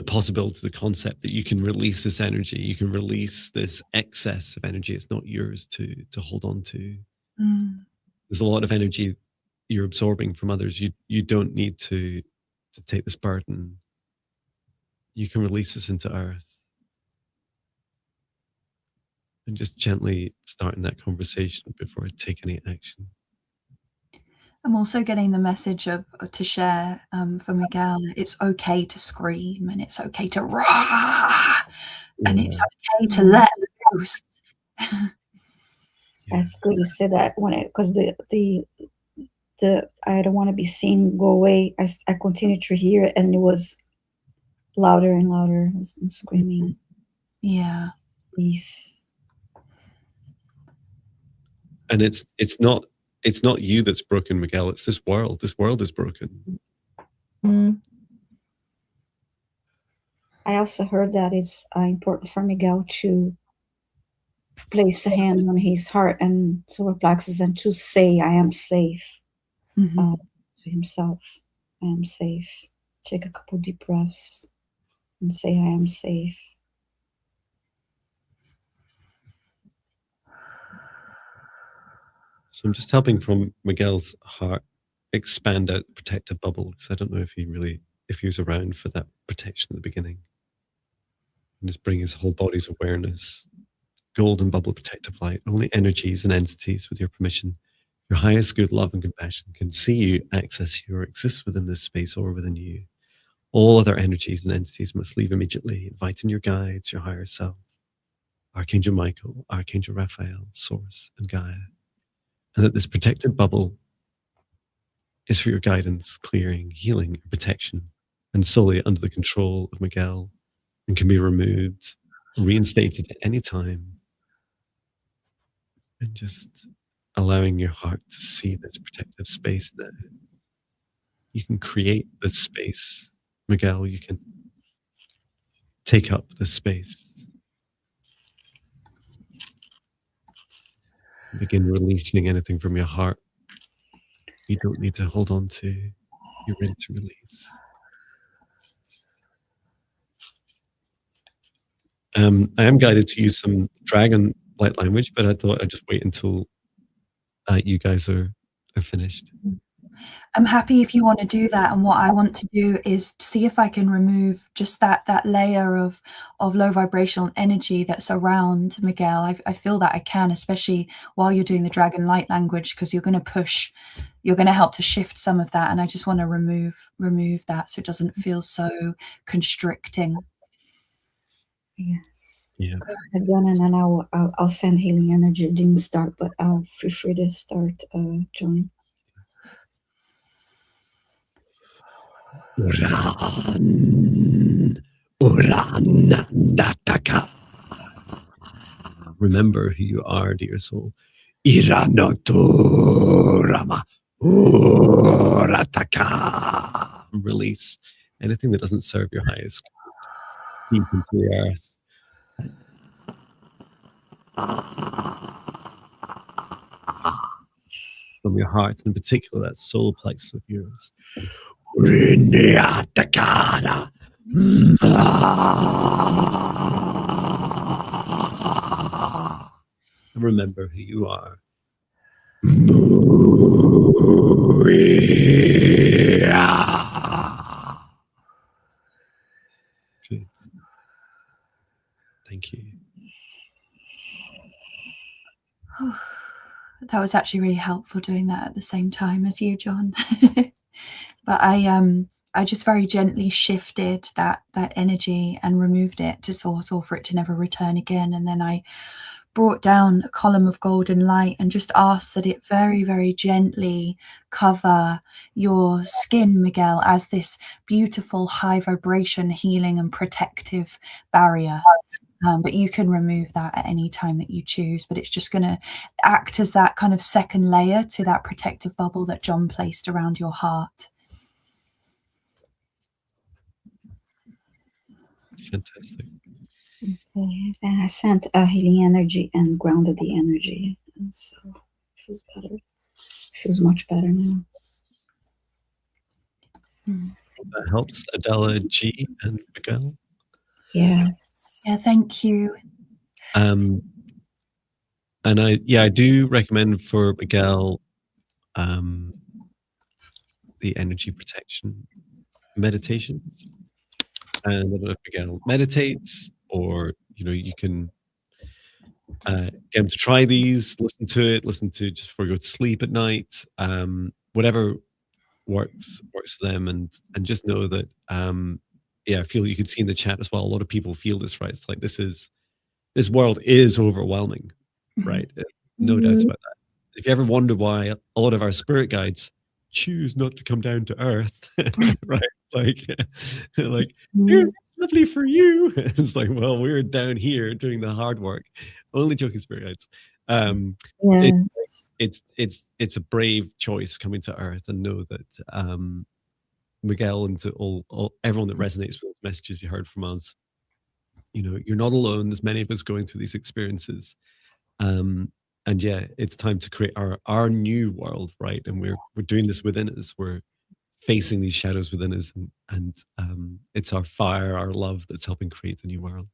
possibility, the concept that you can release this energy, you can release this excess of energy. It's not yours to hold on to. There's a lot of energy you're absorbing from others. You don't need to take this burden. You can release this into Earth. And just gently starting that conversation before I take any action. I'm also getting the message to share for Miguel. It's okay to scream, and it's okay to rah, and it's okay to let loose. That's good you said that, because the the I don't want to be seen, go away, I continued to hear it, and it was louder and louder and screaming. Yeah. Please. And it's not you that's broken, Miguel. It's this world. This world is broken. I also heard that it's important for Miguel to place a hand on his heart and solar plexus and to say, I am safe, to himself. I am safe. Take a couple deep breaths and say, I am safe. So I'm just helping from Miguel's heart expand out the protective bubble, because I don't know if he was around for that protection at the beginning. And just bring his whole body's awareness, golden bubble protective light, only energies and entities with your permission. Your highest good, love and compassion can see you, access you, or exist within this space or within you. All other energies and entities must leave immediately, inviting your guides, your higher self, Archangel Michael, Archangel Raphael, Source, and Gaia. And that this protective bubble is for your guidance, clearing, healing, and protection, and solely under the control of Miguel, and can be removed, reinstated at any time. And just allowing your heart to see this protective space there. You can create this space, Miguel. You can take up this space. Begin releasing anything from your heart you don't need to hold on to. You're ready to release. I am guided to use some dragon light language, but I thought I'd just wait until you guys are finished. I'm happy if you want to do that. And what I want to do is see if I can remove just that layer of low vibrational energy that's around Miguel. I feel that I can, especially while you're doing the dragon light language, because you're going to help to shift some of that. And I just want to remove that so it doesn't feel so constricting. Yes. Yeah. Go ahead, Jon, and then I'll send healing energy. It didn't start, but feel free to start, Jon. Remember who you are, dear soul. Iranoturama. Release anything that doesn't serve your highest good. Deep into the earth. From your heart, in particular, that solar plexus of yours. And remember who you are. Good. Thank you. That was actually really helpful doing that at the same time as you, Jon. But I just very gently shifted that energy and removed it to source, or for it to never return again. And then I brought down a column of golden light and just asked that it very, very gently cover your skin, Miguel, as this beautiful high vibration healing and protective barrier. But you can remove that at any time that you choose, but it's just going to act as that kind of second layer to that protective bubble that Jon placed around your heart. Fantastic. Okay. And I sent healing energy and grounded the energy. So it feels better. It feels much better now. That helps, Adela, G, and Miguel. Yes. Yeah, thank you. And I do recommend for Miguel the energy protection meditations. And I don't know if Miguel meditates, or you can get him to try these, listen to just before you go to sleep at night. Whatever works for them, and just know that I feel you could see in the chat as well, a lot of people feel this, right? It's like this world is overwhelming, right? No doubts about that. If you ever wonder why a lot of our spirit guides choose not to come down to earth, right? Like, like, Mm. "Here, it's lovely for you." It's like, well, we're down here doing the hard work. Only joking, spirit guides. Yes. It's a brave choice coming to earth, and know that Miguel, and to all everyone that resonates with the messages you heard from us, you know, you're not alone. There's many of us going through these experiences. And yeah, it's time to create our new world, right? And we're doing this within us. We're facing these shadows within us, and it's our fire, our love, that's helping create the new world.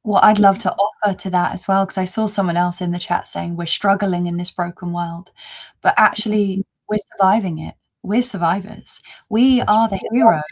Well, I'd love to offer to that as well, because I saw someone else in the chat saying we're struggling in this broken world, but actually we're surviving it. We're survivors. We are the heroes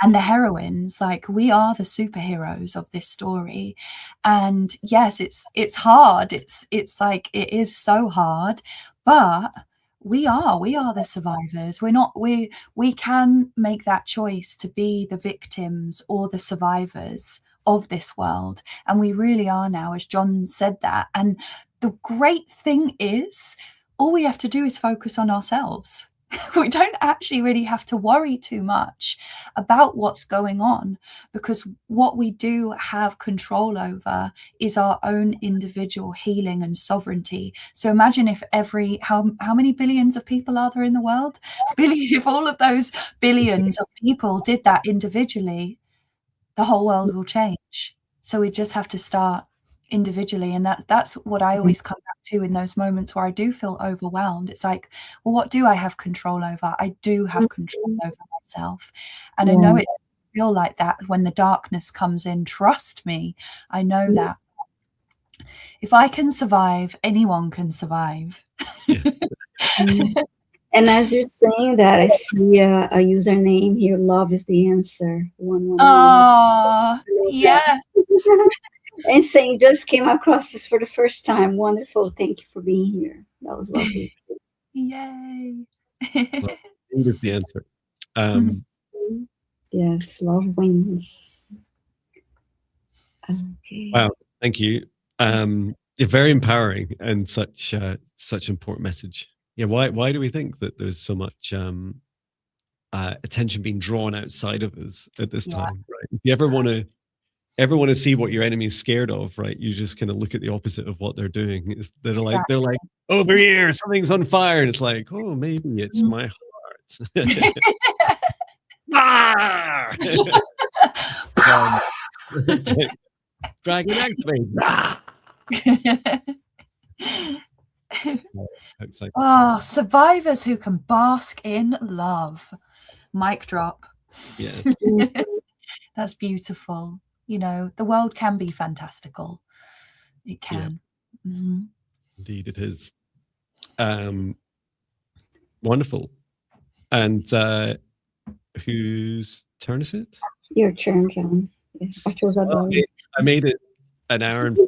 and the heroines. Like, we are the superheroes of this story. And yes, it's hard. It's like, it is so hard, but we are the survivors. We can make that choice to be the victims or the survivors of this world, and we really are now, as Jon said that. And the great thing is, all we have to do is focus on ourselves. We don't actually really have to worry too much about what's going on, because what we do have control over is our own individual healing and sovereignty. So imagine if how many billions of people are there in the world? If all of those billions of people did that individually, the whole world will change. So we just have to start individually. And that's what I always come back to in those moments where I do feel overwhelmed. It's like, well, what do I have control over? I do have control over myself. And I know it doesn't feel like that when the darkness comes in. Trust me, I know that. If I can survive, anyone can survive. Yeah. And as you're saying that, I see a username here. Love is the answer. 111. Oh, yes. And saying just came across this for the first time. Wonderful. Thank you for being here. That was lovely. Yay. Love is the answer. Yes, love wins. Okay. Wow, thank you. You're very empowering, and such important message. Yeah, why do we think that there's so much attention being drawn outside of us at this time, right? If you ever want to see what your enemy's scared of, right, you just kind of look at the opposite of what they're doing. They're like, over here, something's on fire, and it's like, oh, maybe it's my heart. Ah! Dragon activate. Oh, survivors who can bask in love. Mic drop. Yes. That's beautiful. You know, the world can be fantastical. It can. Yeah. Mm-hmm. Indeed, it is. Wonderful. And whose turn is it? Your turn, Jon. I made it an hour and 4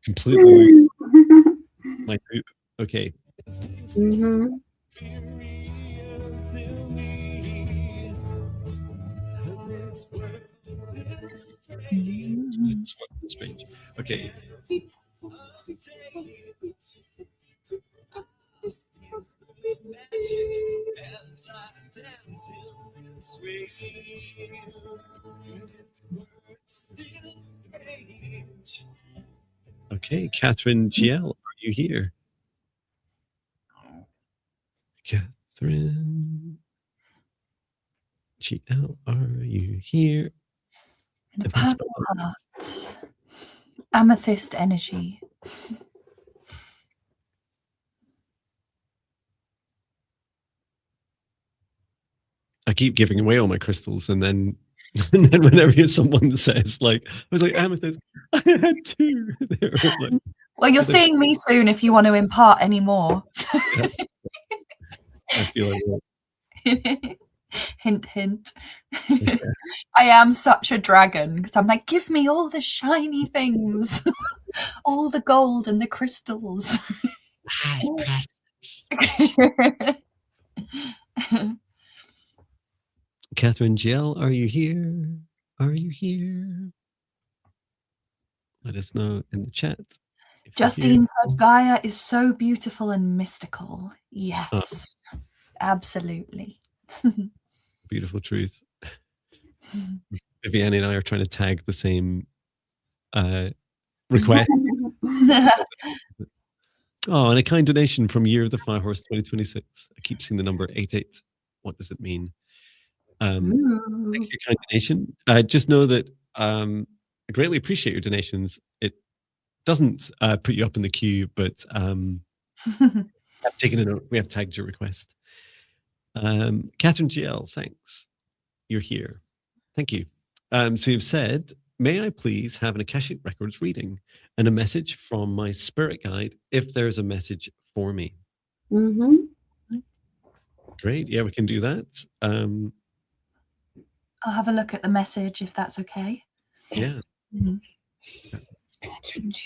completely loose my poop. Okay. Mm-hmm. Strange. Okay. Okay, Catherine GL, are you here? Catherine GL, are you here? In the purple heart. Amethyst energy. I keep giving away all my crystals, and then whenever someone says, like, I was like, amethyst, I had 2. Like, well, you're seeing me soon if you want to impart any more. Yeah. I feel like hint, hint. Yeah. I am such a dragon, because I'm like, give me all the shiny things, all the gold and the crystals. Catherine GL, are you here? Are you here? Let us know in the chat. Justine said Gaia is so beautiful and mystical. Yes. Absolutely. Beautiful truth. Viviane and I are trying to tag the same request. Oh, and a kind donation from Year of the Firehorse 2026. I keep seeing the number 88. What does it mean? Thank you, kind donation. Just know that I greatly appreciate your donations. It doesn't put you up in the queue, but I've taken a note. We have tagged your request. Catherine GL, thanks. You're here. Thank you. So you've said, may I please have an Akashic Records reading and a message from my spirit guide if there's a message for me? Great. Yeah, we can do that. I'll have a look at the message if that's okay. Yeah. Catherine GL.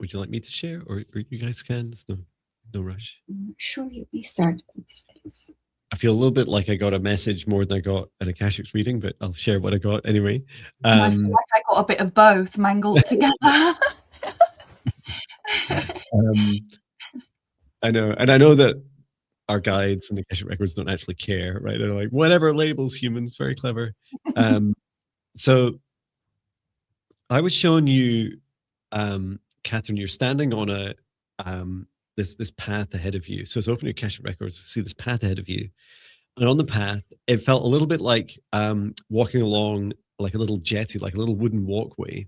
Would you like me to share, or you guys can? There's no rush. Sure, you may start, please. Thanks. I feel a little bit like I got a message more than I got an Akashic reading, but I'll share what I got anyway. I feel like I got a bit of both mangled together. I know, and I know that our guides and the Akashic Records don't actually care, right? They're like, whatever labels humans, very clever. So I was showing you, Catherine, you're standing on a this path ahead of you. So it's open your Akashic Records to see this path ahead of you. And on the path, it felt a little bit like walking along like a little jetty, like a little wooden walkway.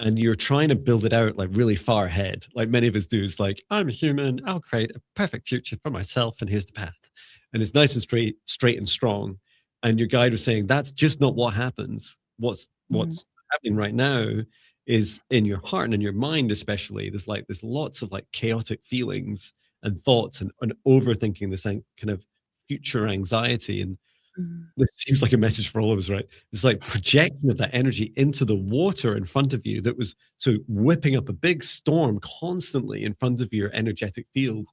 And you're trying to build it out like really far ahead, like many of us do. It's like, I'm a human, I'll create a perfect future for myself, and here's the path. And it's nice and straight and strong. And your guide was saying, that's just not what happens. What's happening right now is in your heart and in your mind, especially, there's lots of like chaotic feelings and thoughts and overthinking, this kind of future anxiety. And this seems like a message for all of us, right? It's like projection of that energy into the water in front of you that was so whipping up a big storm constantly in front of your energetic field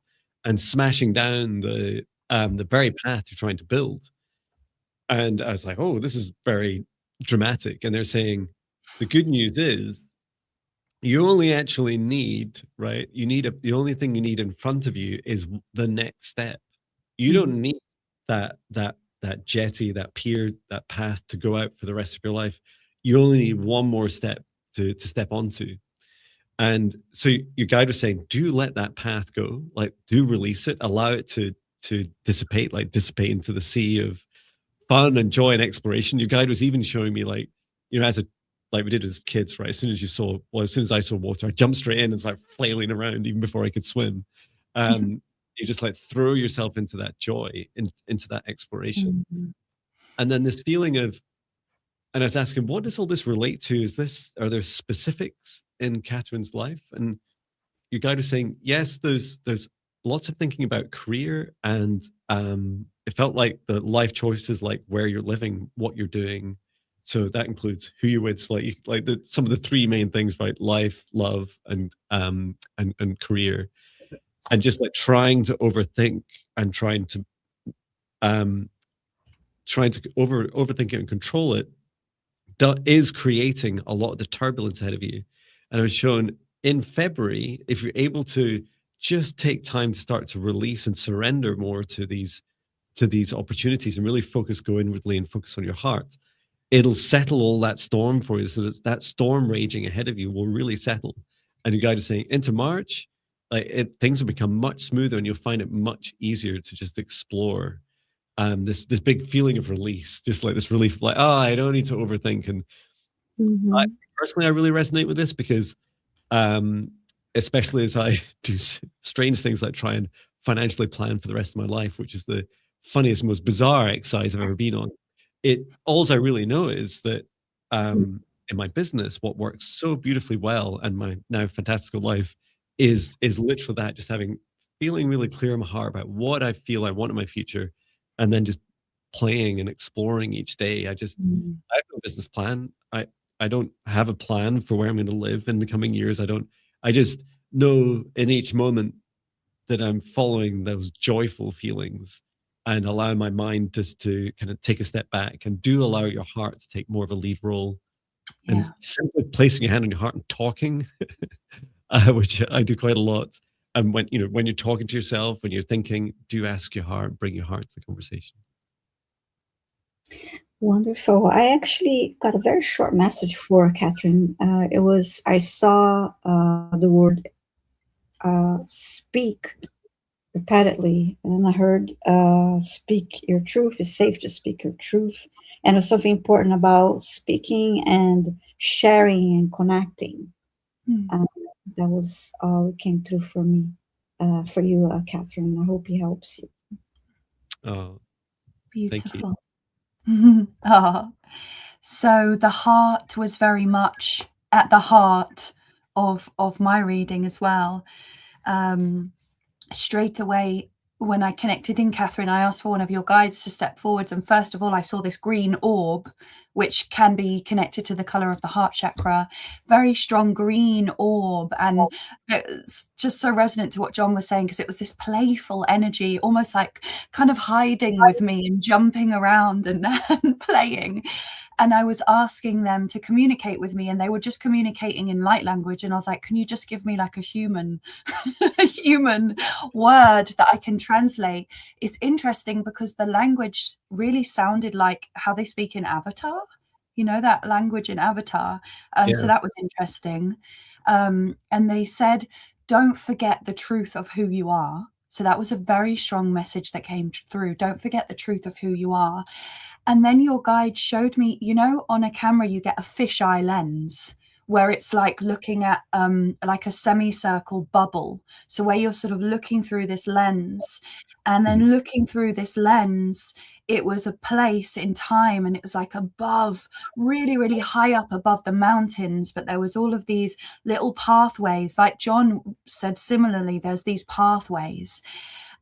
and smashing down the very path you're trying to build. And I was like, oh, this is very dramatic. And they're saying the good news is you only actually need, right? The only thing you need in front of you is the next step. You don't need that jetty, that pier, that path to go out for the rest of your life. You only need one more step to step onto. And so your guide was saying, do let that path go, like do release it, allow it to dissipate into the sea of fun and joy and exploration. Your guide was even showing me like we did as kids, right? As soon as I saw water, I jumped straight in and it's like flailing around even before I could swim. You just like throw yourself into that joy, into that exploration. And then this feeling of, and I was asking, what does all this relate to? Are there specifics in Catherine's life? And your guide was saying, yes, there's lots of thinking about career, and it felt like the life choices, like where you're living, what you're doing. So that includes who you're with, like some of the three main things, right? Life, love, and career, and just like trying to overthink and trying to overthink it and control it is creating a lot of the turbulence ahead of you. And I was shown in February, if you're able to just take time to start to release and surrender more to these opportunities and really go inwardly and focus on your heart, it'll settle all that storm for you. So that storm raging ahead of you will really settle. And your guide is saying into March, things will become much smoother, and you'll find it much easier to just explore this big feeling of release, just like this relief, like, oh, I don't need to overthink. And personally, I really resonate with this because especially as I do strange things like try and financially plan for the rest of my life, which is the funniest, most bizarre exercise I've ever been on. All I really know is that in my business, what works so beautifully well and my now fantastical life is literally that, just feeling really clear in my heart about what I feel I want in my future, and then just playing and exploring each day. I have no business plan. I don't have a plan for where I'm going to live in the coming years. I just know in each moment that I'm following those joyful feelings and allowing my mind just to kind of take a step back, and do allow your heart to take more of a lead role. And simply placing your hand on your heart and talking, which I do quite a lot. And when you're talking to yourself, when you're thinking, do ask your heart, bring your heart to the conversation. Wonderful. I actually got a very short message for Catherine. I saw the word speak repeatedly, and I heard speak your truth. It's safe to speak your truth. And there's something important about speaking and sharing and connecting. That was all that came through for me, for you, Catherine. I hope it helps you. Oh, beautiful. So the heart was very much at the heart of my reading as well. Straight away, when I connected in, Catherine, I asked for one of your guides to step forwards, and first of all I saw this green orb, which can be connected to the color of the heart chakra. Very strong green orb, and it's just so resonant to what Jon was saying, because it was this playful energy, almost like kind of hiding with me and jumping around and playing. And I was asking them to communicate with me, and they were just communicating in light language. And I was like, can you just give me like a human word that I can translate? It's interesting because the language really sounded like how they speak in Avatar, that language in Avatar. So that was interesting. And they said, don't forget the truth of who you are. So that was a very strong message that came through. Don't forget the truth of who you are. And then your guide showed me, on a camera, you get a fisheye lens where it's like looking at like a semicircle bubble. So where you're sort of looking through this lens, and then looking through this lens, it was a place in time, and it was like above, really, really high up above the mountains. But there was all of these little pathways, like Jon said, similarly, there's these pathways.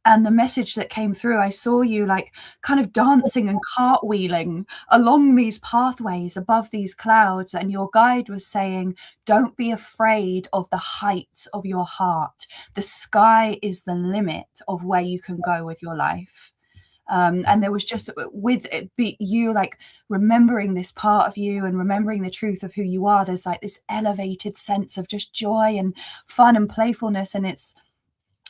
And the message that came through, I saw you like kind of dancing and cartwheeling along these pathways above these clouds. And your guide was saying, don't be afraid of the heights of your heart. The sky is the limit of where you can go with your life. And there was just, with it, you like remembering this part of you and remembering the truth of who you are, there's like this elevated sense of just joy and fun and playfulness. And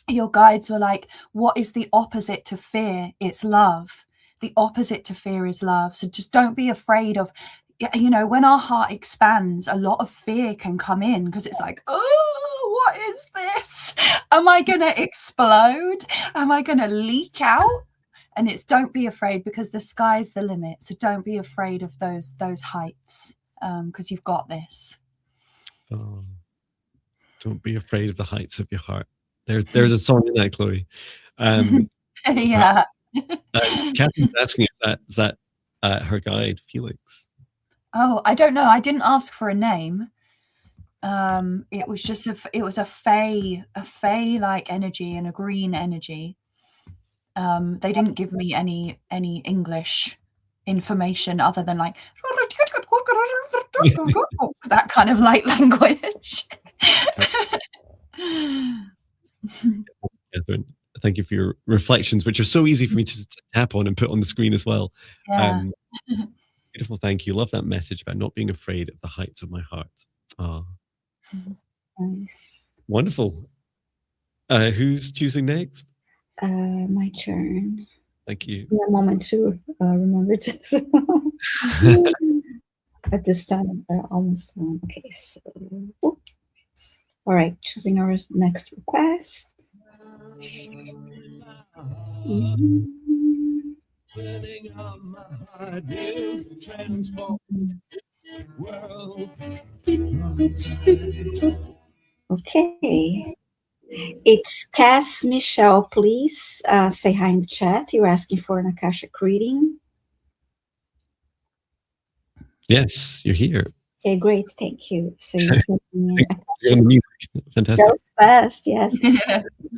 your guides were like, what is the opposite to fear? It's love. The opposite to fear is love. So just don't be afraid of, when our heart expands, a lot of fear can come in, because it's like, oh, what is this? Am I going to explode? Am I going to leak out? And it's don't be afraid, because the sky's the limit. So don't be afraid of those heights, because you've got this. Oh, don't be afraid of the heights of your heart. There's a song in that, Chloe. Yeah. Catherine's asking if is that her guide, Felix? Oh, I don't know. I didn't ask for a name. It was just it was a fey like energy and a green energy. They didn't give me any English information other than like that kind of light language. Catherine, thank you for your reflections, which are so easy for me to tap on and put on the screen as well. Yeah. Beautiful, thank you. Love that message about not being afraid of the heights of my heart. Oh. Nice. Wonderful. Who's choosing next? My turn. Thank you. Give me a moment to remember this. At this time, almost one. Okay, so all right, choosing our next request. Okay. It's Cass Michelle. Please say hi in the chat. You're asking for an Akashic reading. Yes, you're here. Okay, great. Thank you. So you're sending me Fantastic. That was fast, yes.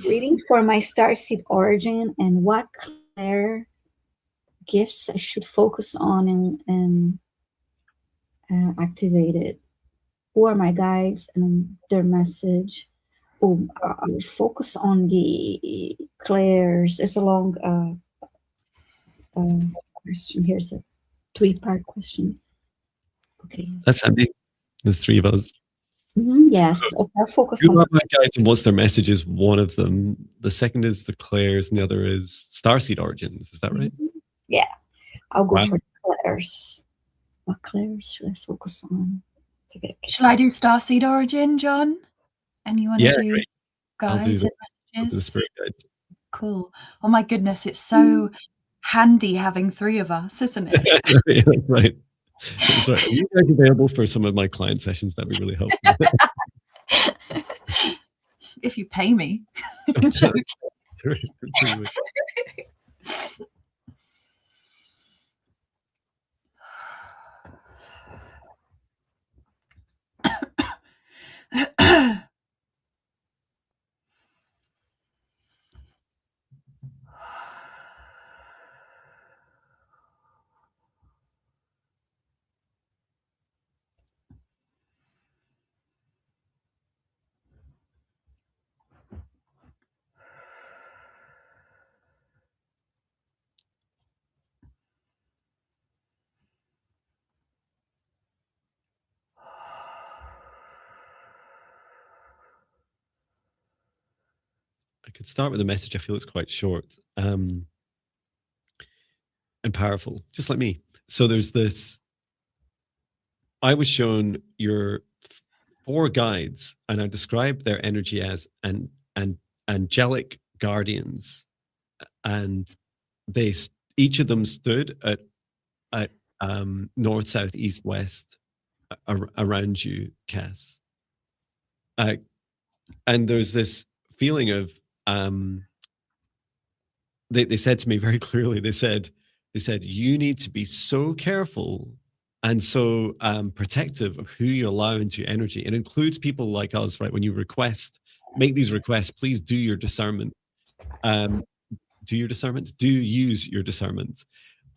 Reading for my starseed origin and what clair gifts I should focus on and activate it. Who are my guides and their message? Oh, I will focus on the clairs. It's a long question. Here's a 3-part question. Okay. That's handy. There's 3 of us. Yes. Okay, I'll focus Who on are my guides and what's their message is one of them. The second is the clairs and the other is starseed origins. Is that right? Yeah. I'll go for the clairs. What clairs should I focus on? Shall I do starseed origin, John? And you want to do great. guides and messages? The spirit guides. Cool. Oh my goodness, it's so handy having 3 of us, isn't it? Yeah, that's right. That's right. Are you guys available for some of my client sessions? That'd be really helpful. If you pay me. I could start with a message. I feel it's quite short and powerful, just like me. So there's this. I was shown your 4 guides, and I described their energy as an angelic guardians, and they each of them stood at north, south, east, west around you, Cass. And there's this feeling of they said to me very clearly, they said you need to be so careful and so protective of who you allow into your energy. It includes people like us, right? When you make these requests, please do your discernment. Do use your discernment.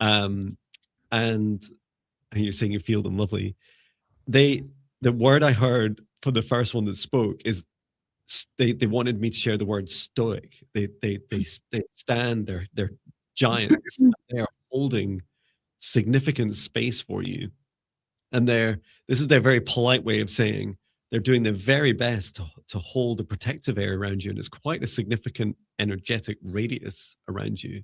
And you're saying you feel them lovely. The word I heard for the first one that spoke is they wanted me to share the word stoic. They stand, they're giants. They are holding significant space for you. And this is their very polite way of saying they're doing their very best to hold a protective air around you. And it's quite a significant energetic radius around you.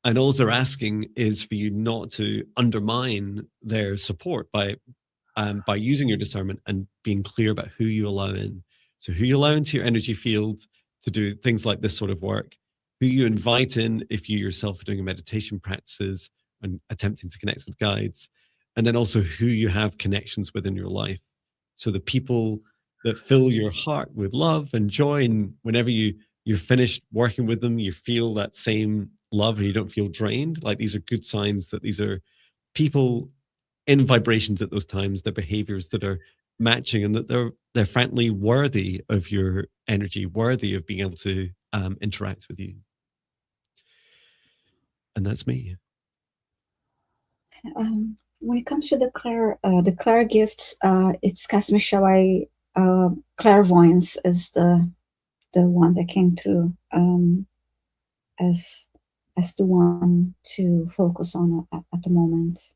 And all they're asking is for you not to undermine their support by using your discernment and being clear about who you allow in. So who you allow into your energy field to do things like this sort of work, who you invite in if you yourself are doing meditation practices and attempting to connect with guides, and then also who you have connections with in your life. So the people that fill your heart with love and joy, and whenever you're finished working with them, you feel that same love and you don't feel drained. Like these are good signs that these are people in vibrations at those times, their behaviors that are matching, and that they're frankly worthy of your energy, worthy of being able to interact with you. And that's me. When it comes to the Claire gifts, it's Cass Michelle. Clairvoyance is the one that came through as the one to focus on at the moment.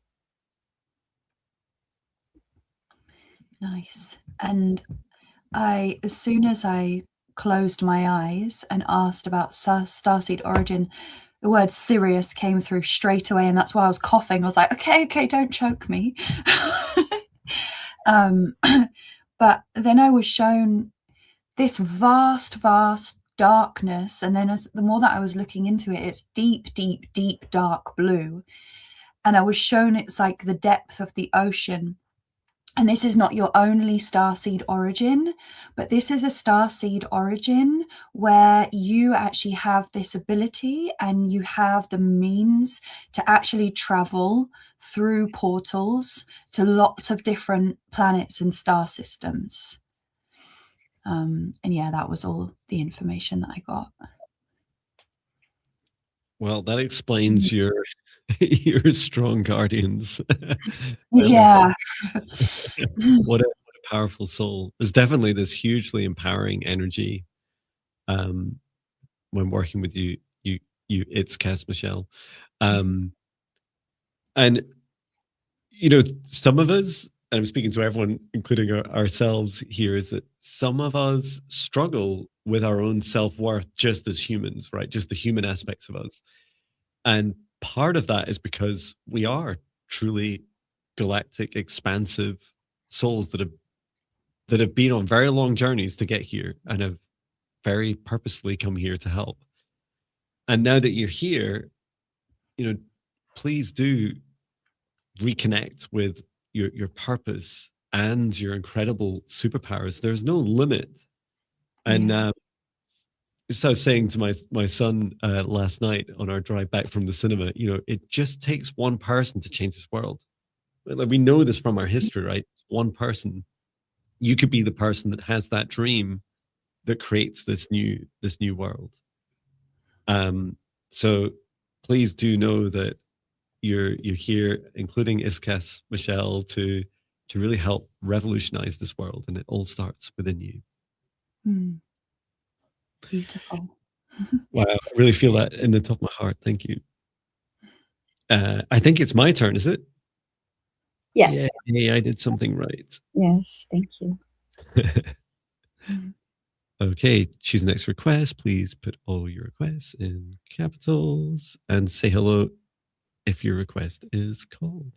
Nice. And as soon as I closed my eyes and asked about starseed origin, the word Sirius came through straight away, and that's why I was coughing. I was like, okay, don't choke me. But then I was shown this vast darkness, and then the more that I was looking into it, it's deep dark blue, and I was shown it's like the depth of the ocean. And this is not your only starseed origin, but this is a starseed origin where you actually have this ability and you have the means to actually travel through portals to lots of different planets and star systems. And yeah, that was all the information that I got. Well, that explains your strong guardians. Yeah. What a powerful soul. There's definitely this hugely empowering energy when working with you. It's Cass Michelle. And some of us, and I'm speaking to everyone, including ourselves here, is that some of us struggle with our own self-worth just as humans, right? Just the human aspects of us. And part of that is because we are truly galactic, expansive souls that have been on very long journeys to get here and have very purposefully come here to help. And now that you're here, please do reconnect with your purpose and your incredible superpowers. There's no limit. And as I was saying to my son last night on our drive back from the cinema, it just takes one person to change this world. Like, we know this from our history, right? One person. You could be the person that has that dream that creates this new world. So please do know that you're here, including Cass Michelle, to really help revolutionize this world, and it all starts within you. Beautiful. Wow, I really feel that in the top of my heart. Thank you. I think it's my turn, is it? Yes. Yeah, I did something right. Yes, thank you. Okay, choose the next request. Please put all your requests in capitals and say hello if your request is called.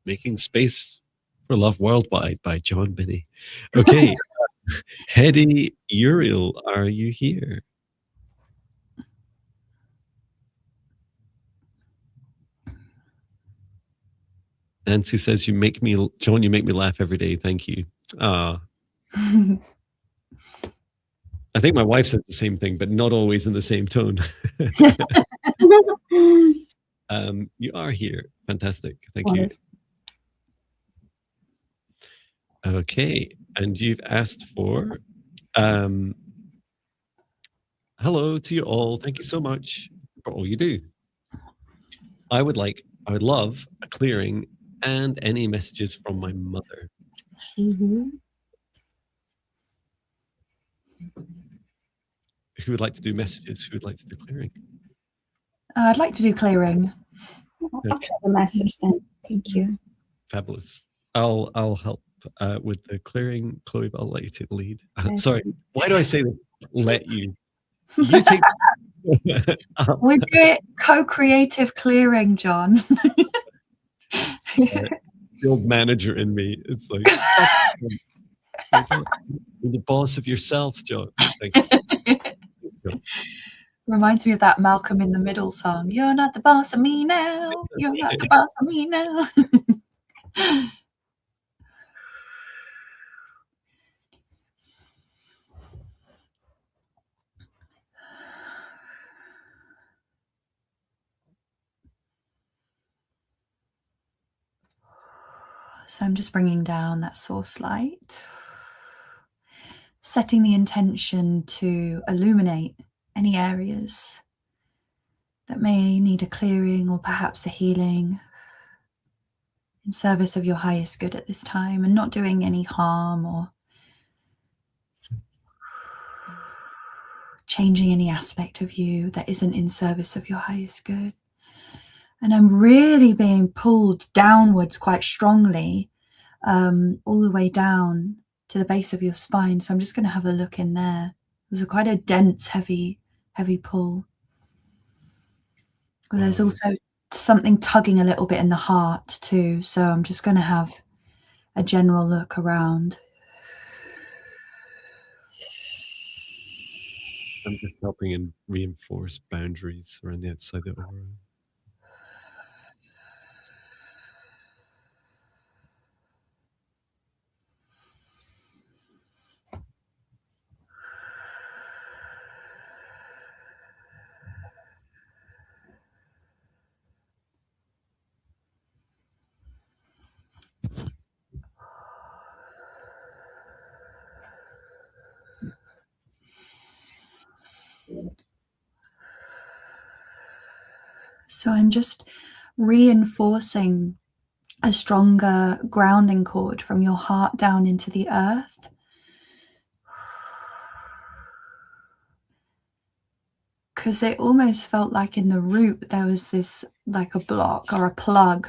Making Space for Love Worldwide by Jon Binnie. Okay, Hedy Uriel, are you here? Nancy says, Jon, you make me laugh every day. Thank you. I think my wife says the same thing, but not always in the same tone. You are here. Fantastic. Thank you. Okay, and you've asked for hello to you all. Thank you so much for all you do. I would love a clearing and any messages from my mother. Who would like to do messages? Who would like to do clearing? I'd like to do clearing. I'll try the message then. Thank you. Fabulous. I'll help with the clearing. Chloe, but I'll let you take the lead. Sorry, why do I say that? Let you. You take. We do it co-creative clearing, Jon. The old manager in me. It's like, you're the boss of yourself, Jon. Thank you. Reminds me of that Malcolm in the Middle song. You're not the boss of me now. You're not the boss of me now. So I'm just bringing down that source light, setting the intention to illuminate any areas that may need a clearing or perhaps a healing in service of your highest good at this time, and not doing any harm or changing any aspect of you that isn't in service of your highest good. And I'm really being pulled downwards quite strongly, all the way down to the base of your spine. So I'm just going to have a look in there. There's quite a dense, heavy pull. Wow. There's also something tugging a little bit in the heart too. So I'm just going to have a general look around. I'm just helping and reinforce boundaries around the outside of the aura. So I'm just reinforcing a stronger grounding cord from your heart down into the earth. Because it almost felt like in the root there was this like a block or a plug,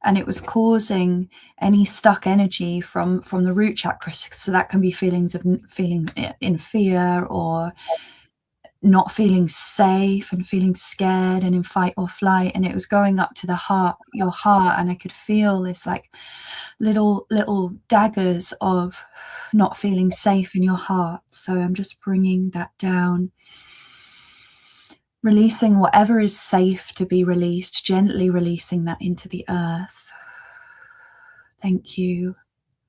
and it was causing any stuck energy from the root chakra. So that can be feelings of feeling in fear or not feeling safe and feeling scared and in fight or flight. And it was going up to the heart, your heart, and I could feel this like little daggers of not feeling safe in your heart. So I'm just bringing that down, releasing whatever is safe to be released, gently releasing that into the earth. Thank you,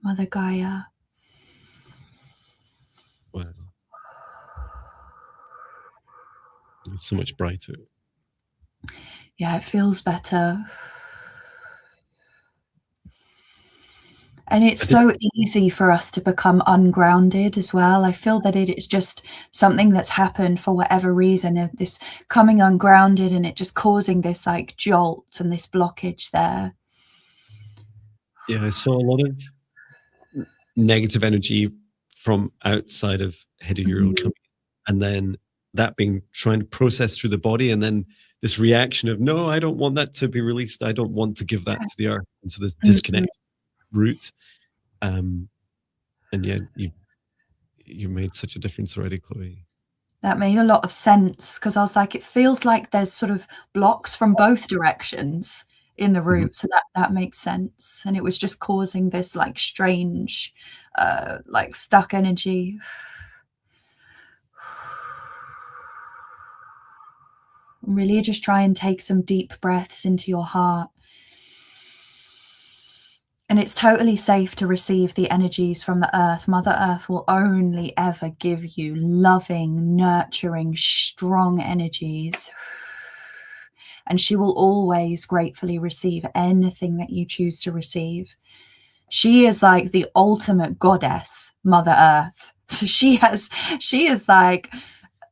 Mother Gaia. Wow. It's so much brighter. Yeah, it feels better. And it's so easy for us to become ungrounded as well. I feel that it is just something that's happened for whatever reason, of this coming ungrounded and it just causing this like jolt and this blockage there. Yeah, I saw a lot of negative energy from outside of head of your coming, and then that being trying to process through the body, and then this reaction of, no, I don't want that to be released. I don't want to give that to the earth. And so this disconnect root. And yeah, you made such a difference already, Chloe. That made a lot of sense, because I was like, it feels like there's sort of blocks from both directions in the root. So that makes sense. And it was just causing this like strange, like stuck energy. Really just try and take some deep breaths into your heart. And it's totally safe to receive the energies from the earth. Mother Earth will only ever give you loving, nurturing, strong energies. And she will always gratefully receive anything that you choose to receive. She is like the ultimate goddess, Mother Earth. So she is like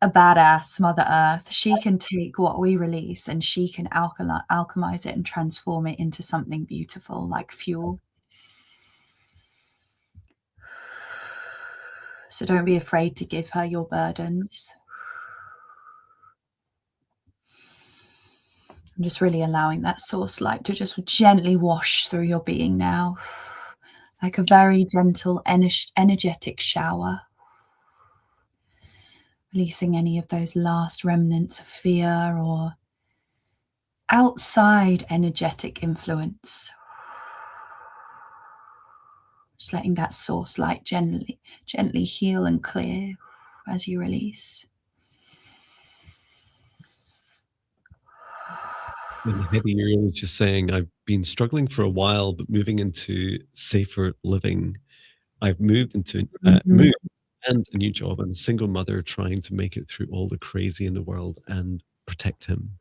a badass Mother Earth. She can take what we release and she can alchemize it and transform it into something beautiful, like fuel. So don't be afraid to give her your burdens. I'm just really allowing that source light to just gently wash through your being now, like a very gentle, energetic shower. Releasing any of those last remnants of fear or outside energetic influence. Just letting that source light gently heal and clear as you release. And Heidi, you was just saying, I've been struggling for a while, but moving into safer living. I've moved into moved and a new job. I'm a single mother trying to make it through all the crazy in the world and protect him.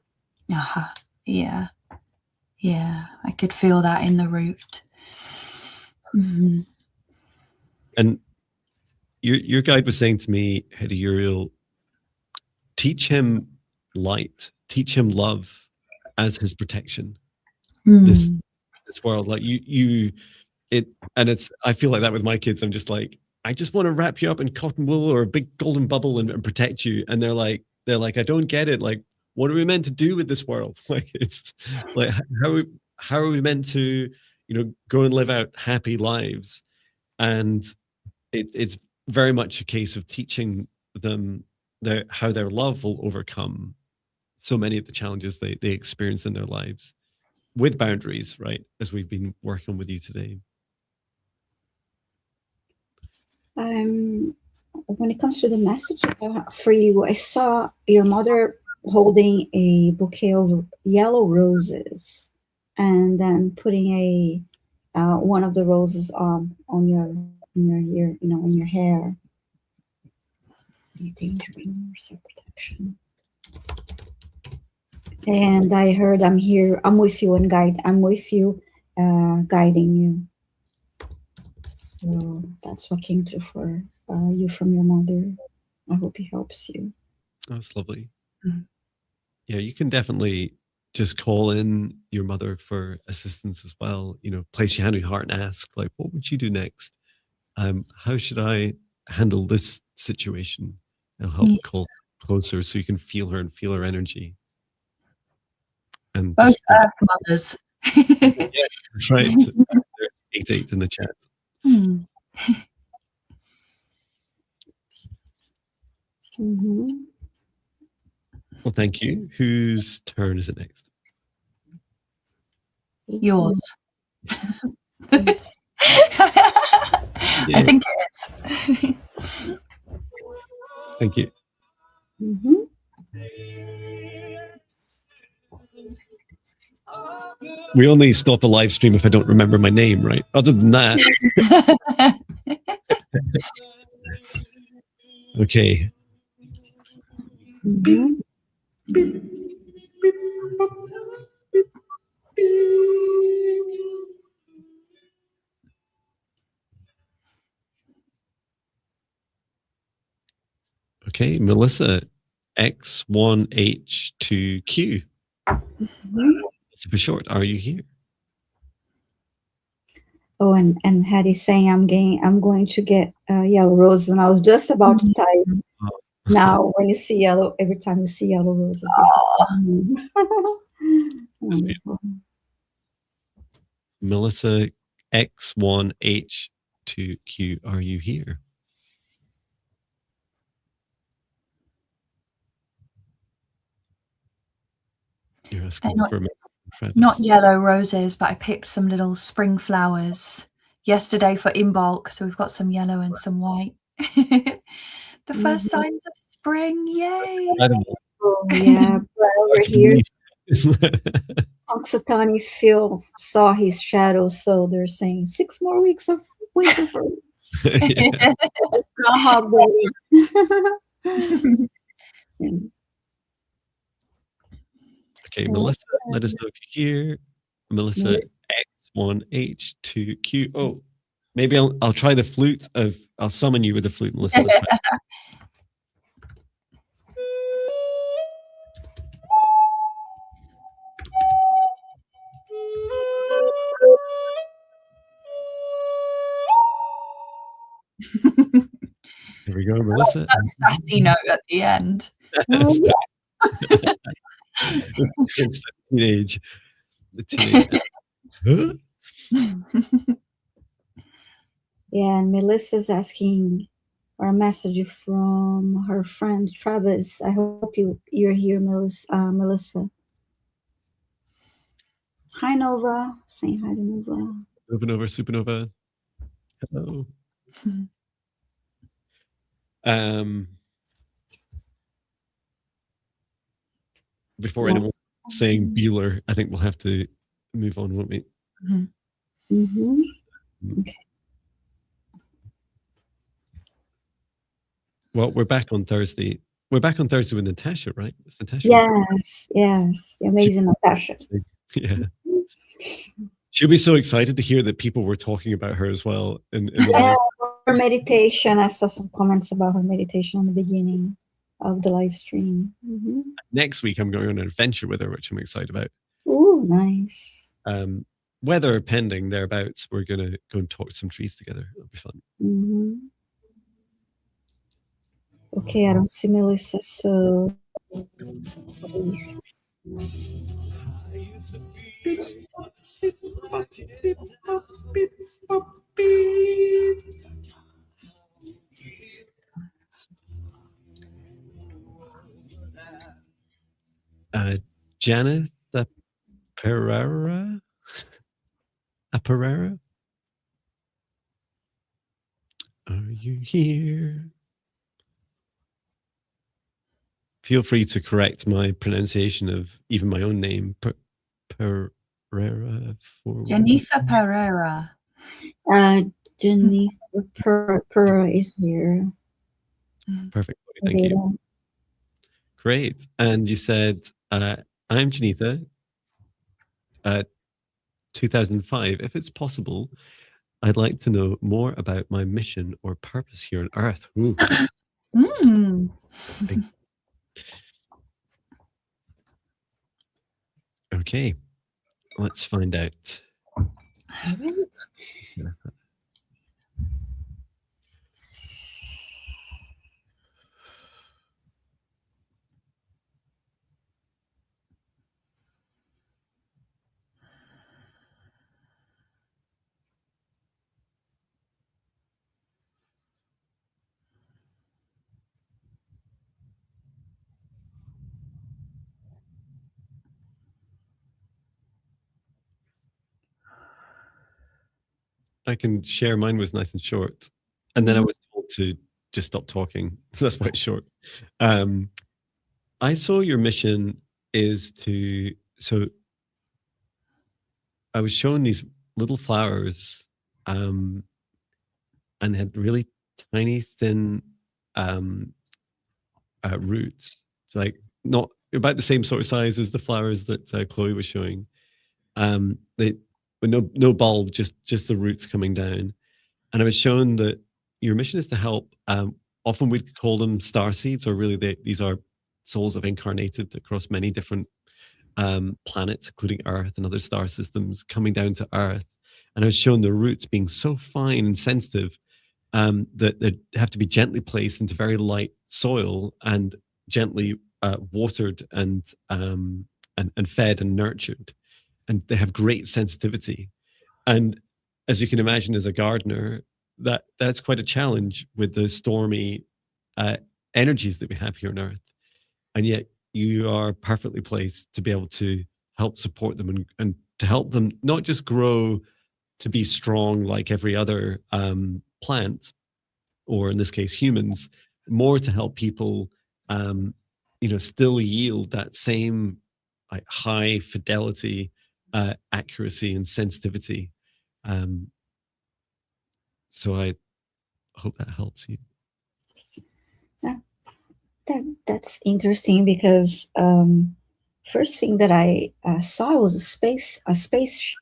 Uh-huh. Yeah. Yeah. I could feel that in the root. Mm-hmm. And your guide was saying to me, Heidi Uriel, teach him light, teach him love as his protection. This world, like I feel like that with my kids. I'm just like, I just want to wrap you up in cotton wool or a big golden bubble and protect you. And they're like, I don't get it. Like, what are we meant to do with this world? Like, it's like, how are we meant to, go and live out happy lives? And it's very much a case of teaching them how their love will overcome so many of the challenges they experience in their lives with boundaries, right? As we've been working with you today. When it comes to the message for you, I saw your mother holding a bouquet of yellow roses, and then putting one of the roses on your ear, on your hair. Danger, protection. And I heard, I'm here, I'm with you and I'm with you, guiding you. So that's what came through for you from your mother. I hope it helps you. That's lovely. Mm-hmm. Yeah, you can definitely just call in your mother for assistance as well. Place your hand on your heart and ask, like, what would you do next? How should I handle this situation? It'll help call closer so you can feel her and feel her energy. And both Earth mothers. Yeah, that's right. There's 88 in the chat. Mm-hmm. Well, thank you. Whose turn is it next? Yours. Yes. I think it is. Thank you. Mm-hmm. We only stop a live stream if I don't remember my name, right? Other than that. Okay. Mm-hmm. Okay, Melissa, X1H2Q. Mm-hmm. For short, are you here? Oh, and Hattie's saying I'm going to get yellow roses, and I was just about to type. Now, when you see yellow, every time you see yellow roses, wonderful. Melissa, X1H2Q, are you here? You're asking for not yellow roses, but I picked some little spring flowers yesterday for in bulk. So we've got some yellow and some white. The first signs of spring, yay! Oh, yeah, but over here, Oxatani Phil saw his shadow, so they're saying 6 more weeks of winter for us. Groundhog Day. Okay, Melissa, let us know if you're here. Melissa, X1H2Q. Oh, maybe I'll try the flute. I'll summon you with the flute, Melissa. Here we go, Melissa. That sassy note at the end. It's the teenage. Huh? Yeah, and Melissa's asking for a message from her friend Travis. I hope you're here, Melissa. Hi, Nova. Saying hi to Nova. Supernova. Hello. Before anyone saying Bueller, I think we'll have to move on, won't we? Okay. Well, we're back on Thursday. We're back on Thursday with Natasha, right? It's Natasha. Yes, the amazing Natasha. Yeah. She'll be so excited to hear that people were talking about her as well. Yeah, her meditation. I saw some comments about her meditation in the beginning of the live stream. Next week, I'm going on an adventure with her, which I'm excited about. Ooh, nice. Weather pending thereabouts, we're going to go and talk some trees together. It'll be fun. Okay, I don't see Melissa, so please. Janet Pereira? Pereira? Are you here? Feel free to correct my pronunciation of even my own name, Pereira. Janitha Pereira. Janitha Pereira is here. Perfect. Thank you. Great. And you said, I'm Janitha, 2005. If it's possible, I'd like to know more about my mission or purpose here on Earth. Okay, let's find out. I can share. Mine was nice and short, and then I was told to just stop talking, so that's why it's short. I saw your mission is to, so I was shown these little flowers, and had really tiny, thin roots, like not about the same sort of size as the flowers that Chloe was showing. They with no bulb, just the roots coming down. And I was shown that your mission is to help. Often we'd call them star seeds, or really these are souls have incarnated across many different planets, including Earth and other star systems, coming down to Earth. And I was shown the roots being so fine and sensitive that they have to be gently placed into very light soil and gently watered and fed and nurtured. And they have great sensitivity. And as you can imagine, as a gardener, that's quite a challenge with the stormy energies that we have here on Earth. And yet you are perfectly placed to be able to help support them and to help them not just grow to be strong like every other plant, or in this case humans, more to help people still yield that same like high fidelity, accuracy and sensitivity. So I hope that helps you. That's interesting, because first thing that I saw was a spaceship,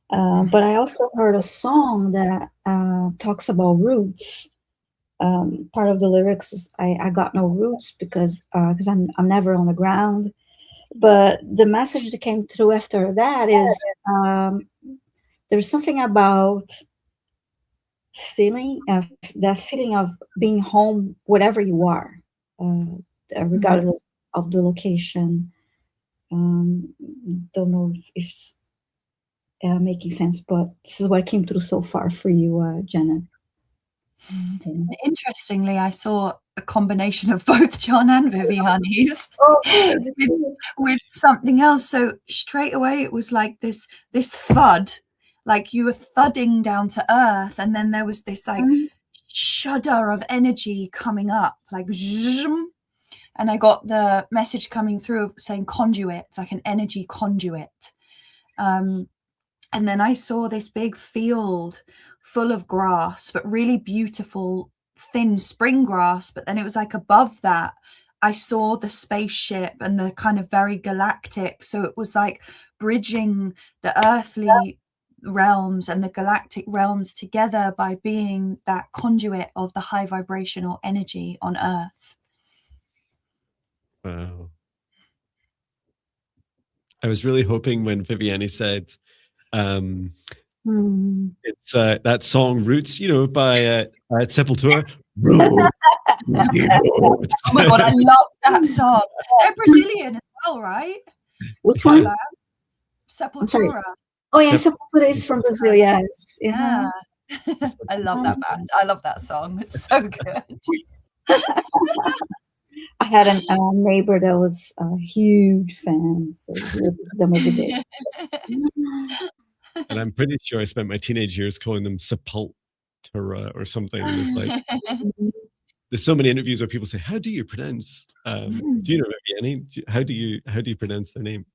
but I also heard a song that talks about roots. Part of the lyrics is I got no roots because I'm never on the ground. But the message that came through after that is there's something about that feeling of being home wherever you are, regardless of the location. Don't know if it's making sense, but this is what came through so far for you, Janet. Interestingly, I saw a combination of both Jon and Viviane's with something else. So straight away it was like this thud, like you were thudding down to earth, and then there was this like shudder of energy coming up, like zoom, and I got the message coming through saying conduit, like an energy conduit. And then I saw this big field full of grass, but really beautiful, thin spring grass. But then it was like above that, I saw the spaceship and the kind of very galactic. So it was like bridging the earthly realms and the galactic realms together by being that conduit of the high vibrational energy on Earth. Wow. I was really hoping when Viviane said, it's that song Roots, you know, by Sepultura. Oh my God, I love that song. They're Brazilian as well, right? Which one? Sepultura. Oh yeah, Sepultura is from Brazil. Yes. Yeah. I love that band. I love that song. It's so good. I had a neighbor that was a huge fan, so he listened to them every day. And I'm pretty sure I spent my teenage years calling them Sepultura or something. And it's like, there's so many interviews where people say, "How do you pronounce?" Do you know Viviane? How do you pronounce their name?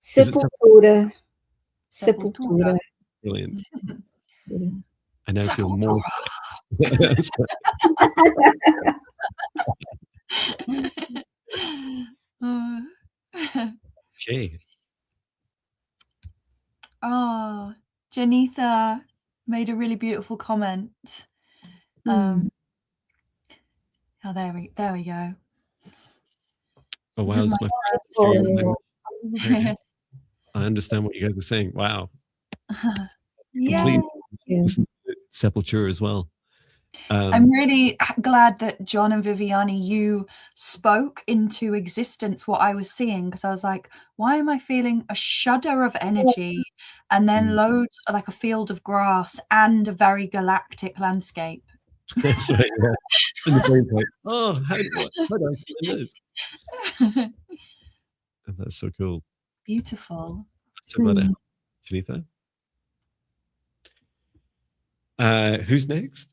Sepultura. Sepultura. Brilliant. I now feel more. Okay. Oh, Janitha made a really beautiful comment. Oh, there we go. Oh wow, this is my first I understand what you guys are saying. Wow. Yeah. Sepultura as well. I'm really glad that Jon and Viviane, you spoke into existence what I was seeing, because I was like, why am I feeling a shudder of energy and then loads, like a field of grass and a very galactic landscape? That's right, yeah. And the brain's like, oh, how do I explain this? And that's so cool. Beautiful. So glad Janitha. Who's next?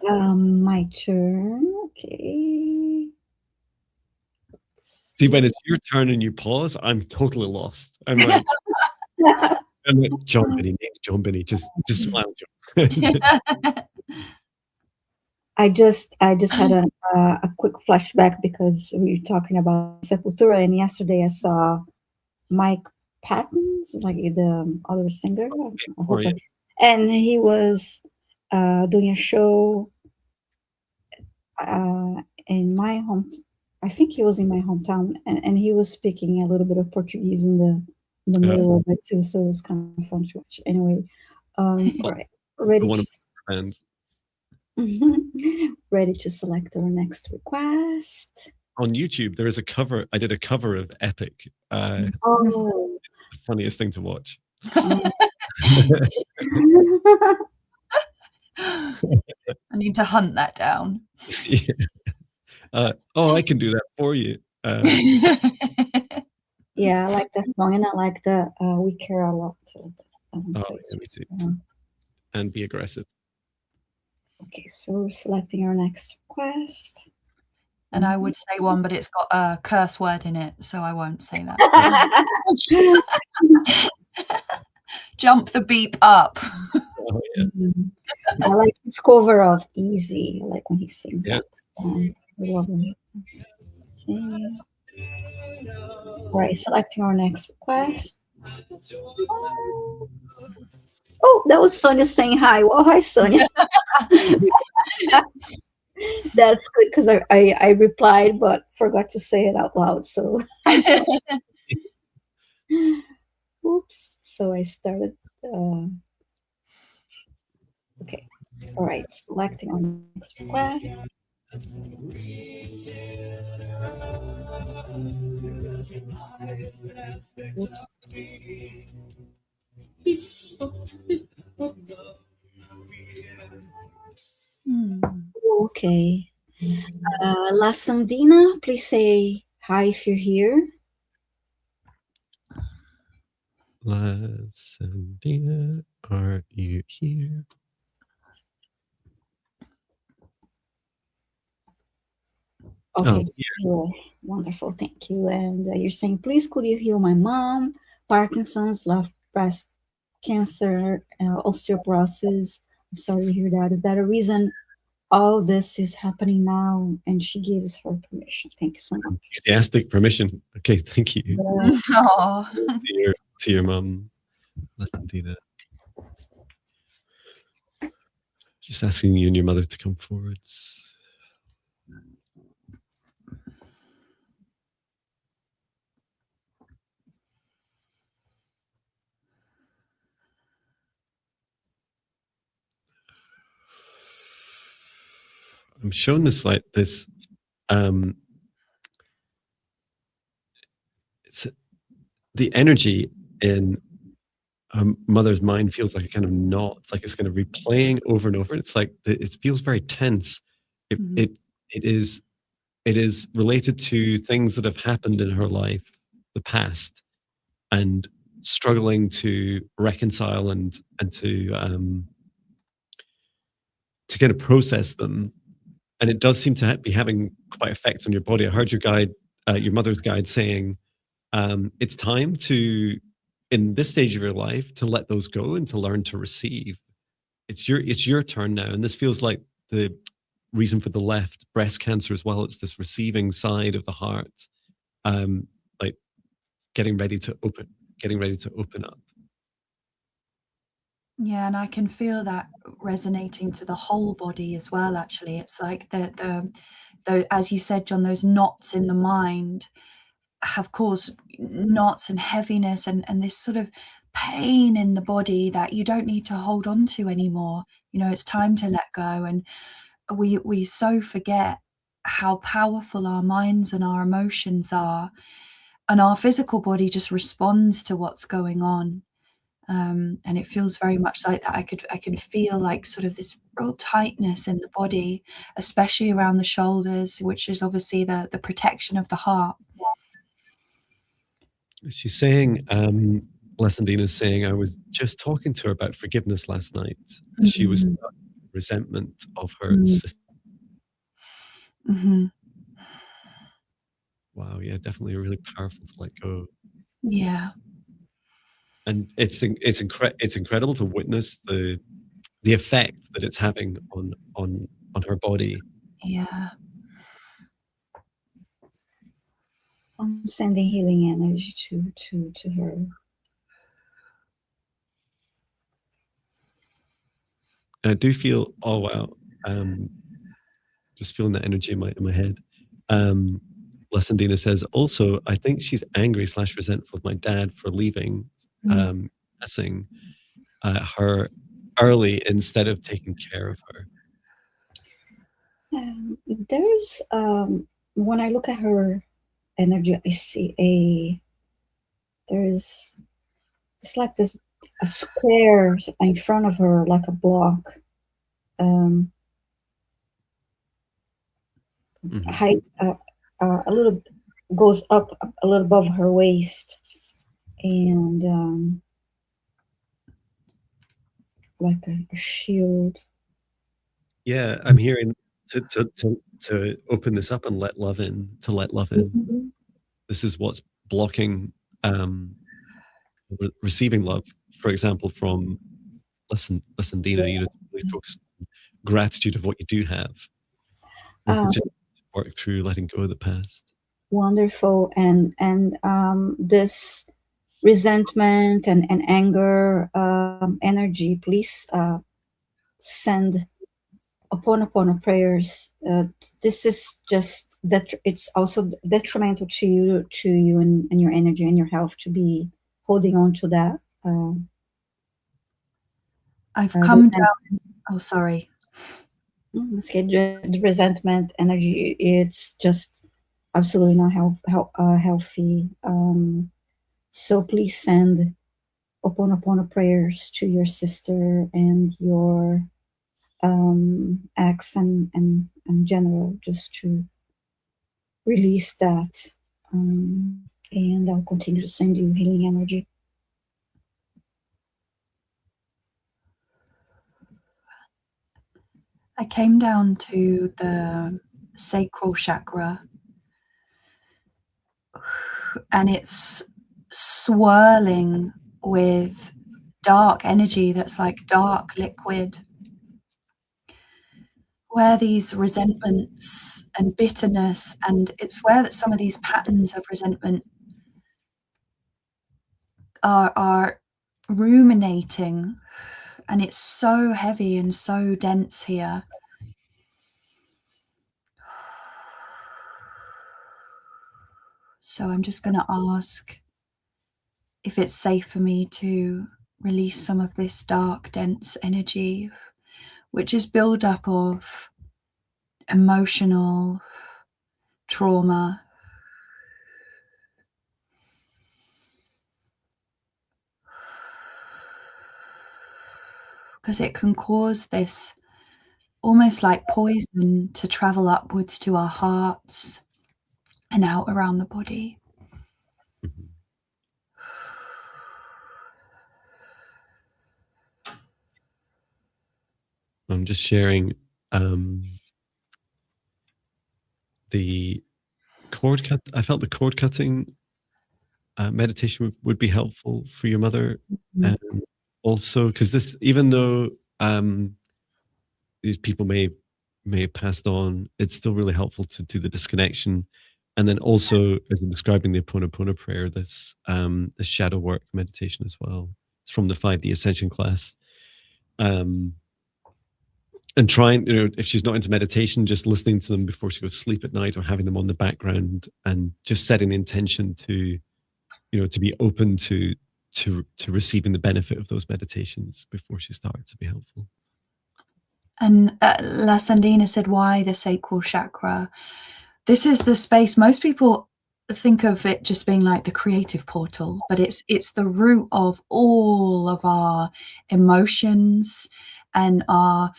My turn. Okay. See, when it's your turn and you pause, I'm totally lost. I'm like, Jon Binnie, name's Jon Binnie. Just smile, Jon. I just had a quick flashback because we were talking about Sepultura, and yesterday I saw Mike Patton's, like the other singer, and he was doing a show in my home. I think he was in my hometown, and he was speaking a little bit of Portuguese in the middle of it too, so it was kind of fun to watch. Anyway, right, ready ready to select our next request. On YouTube, there is a cover. I did a cover of Epic. It's the funniest thing to watch. I need to hunt that down. Yeah. I can do that for you. Yeah, I like that song, and I like the We Care a Lot. So, me too. And Be Aggressive. Okay, so we're selecting our next request. And I would say one, but it's got a curse word in it, so I won't say that. Jump the beep up. Oh, yeah. I like his cover of Easy. I like when he sings that. I love it. Okay. All right, selecting our next request. Oh, that was Sonia saying hi. Well, hi, Sonia. That's good because I replied but forgot to say it out loud. So oops. So I started. Okay. All right. Selecting on next request. Oops. Okay. La Sandina, please say hi if you're here. La Sandina, are you here? Okay, sure. Wonderful, thank you. And you're saying, please could you heal my mom, Parkinson's, left breast cancer, osteoporosis. I'm sorry to hear that. Is that a reason all this is happening now? And she gives her permission. Thank you so much. Enthusiastic permission. Okay, thank you. Yeah. Oh. To your mum, Lasandina. Just asking you and your mother to come forwards. I'm shown this like this. It's the energy in mother's mind feels like a kind of knot. It's like it's kind of replaying over and over. It's like it feels very tense. It is related to things that have happened in her life, the past, and struggling to reconcile and to kind of process them. And it does seem to be having quite effects on your body. I heard your guide, your mother's guide, saying it's time to, in this stage of your life, to let those go and to learn to receive. It's your turn now, and this feels like the reason for the left breast cancer as well. It's this receiving side of the heart, like getting ready to open up. Yeah, and I can feel that resonating to the whole body as well. Actually, it's like the as you said, John, those knots in the mind have caused knots and heaviness and this sort of pain in the body that you don't need to hold on to anymore. You know, it's time to let go. And we so forget how powerful our minds and our emotions are, and our physical body just responds to what's going on. And it feels very much like that. I can feel like sort of this real tightness in the body, especially around the shoulders, which is obviously the protection of the heart. She's saying, Lasandina's saying, I was just talking to her about forgiveness last night. She was stuck in resentment of her sister. Wow, yeah, definitely really powerful to let go. Yeah. And it's incredible to witness the effect that it's having on her body. Yeah. I'm sending healing energy to her. And I do feel, oh wow, just feeling that energy in my head. Lasandina says, also, I think she's angry / resentful of my dad for leaving, messing her early instead of taking care of her. There's when I look at her energy, I see it's like a square in front of her, like a block. Height a little goes up a little above her waist, and like a shield. Yeah, I'm hearing to open this up and let love in. To let love in. This is what's blocking receiving love. For example, from Lasandina, you know, really focus on gratitude of what you do have. Just work through letting go of the past. Wonderful, and this resentment and anger energy, please send upon prayers. This is just that it's also detrimental to you and your energy and your health to be holding on to that. I've come down. Oh, sorry. The resentment energy, it's just absolutely not healthy. So please send upon prayers to your sister and your ex and general, just to release that. And I'll continue to send you healing energy. I came down to the sacral chakra, and it's swirling with dark energy that's like dark liquid, where these resentments and bitterness, and it's where that some of these patterns of resentment are ruminating, and it's so heavy and so dense here. So I'm just going to ask if it's safe for me to release some of this dark, dense energy, which is build up of emotional trauma, because it can cause this almost like poison to travel upwards to our hearts and out around the body. Mhm. I'm just sharing the cord cut. I felt the cord cutting meditation would be helpful for your mother. Mhm. And also, because this, even though these people may have passed on, it's still really helpful to do the disconnection. And then also, as you're describing the Ho'oponopono prayer, this shadow work meditation as well. It's from the 5D Ascension class. And trying, if she's not into meditation, just listening to them before she goes to sleep at night, or having them on the background, and just setting the intention to, to be open to receiving the benefit of those meditations before she starts to be helpful. And La Sandina said, why the sacral chakra? This is the space, most people think of it just being like the creative portal, but it's the root of all of our emotions and our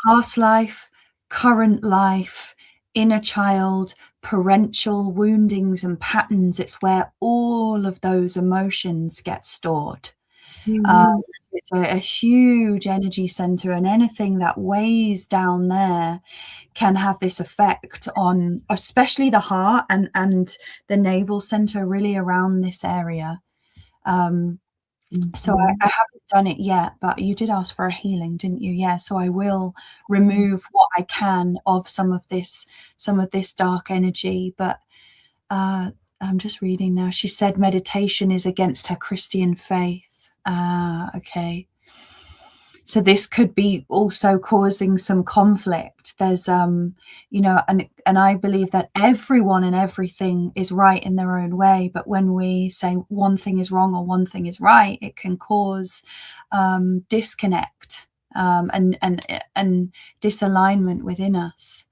past life, current life, inner child, parental woundings and patterns. It's where all of those emotions get stored. It's a huge energy center, and anything that weighs down there can have this effect on especially the heart and the navel center, really around this area. So I haven't done it yet, but you did ask for a healing, didn't you? Yeah. So I will remove what I can of some of this dark energy. But I'm just reading now. She said meditation is against her Christian faith. Okay. So this could be also causing some conflict. There's, and I believe that everyone and everything is right in their own way. But when we say one thing is wrong or one thing is right, it can cause disconnect and disalignment within us.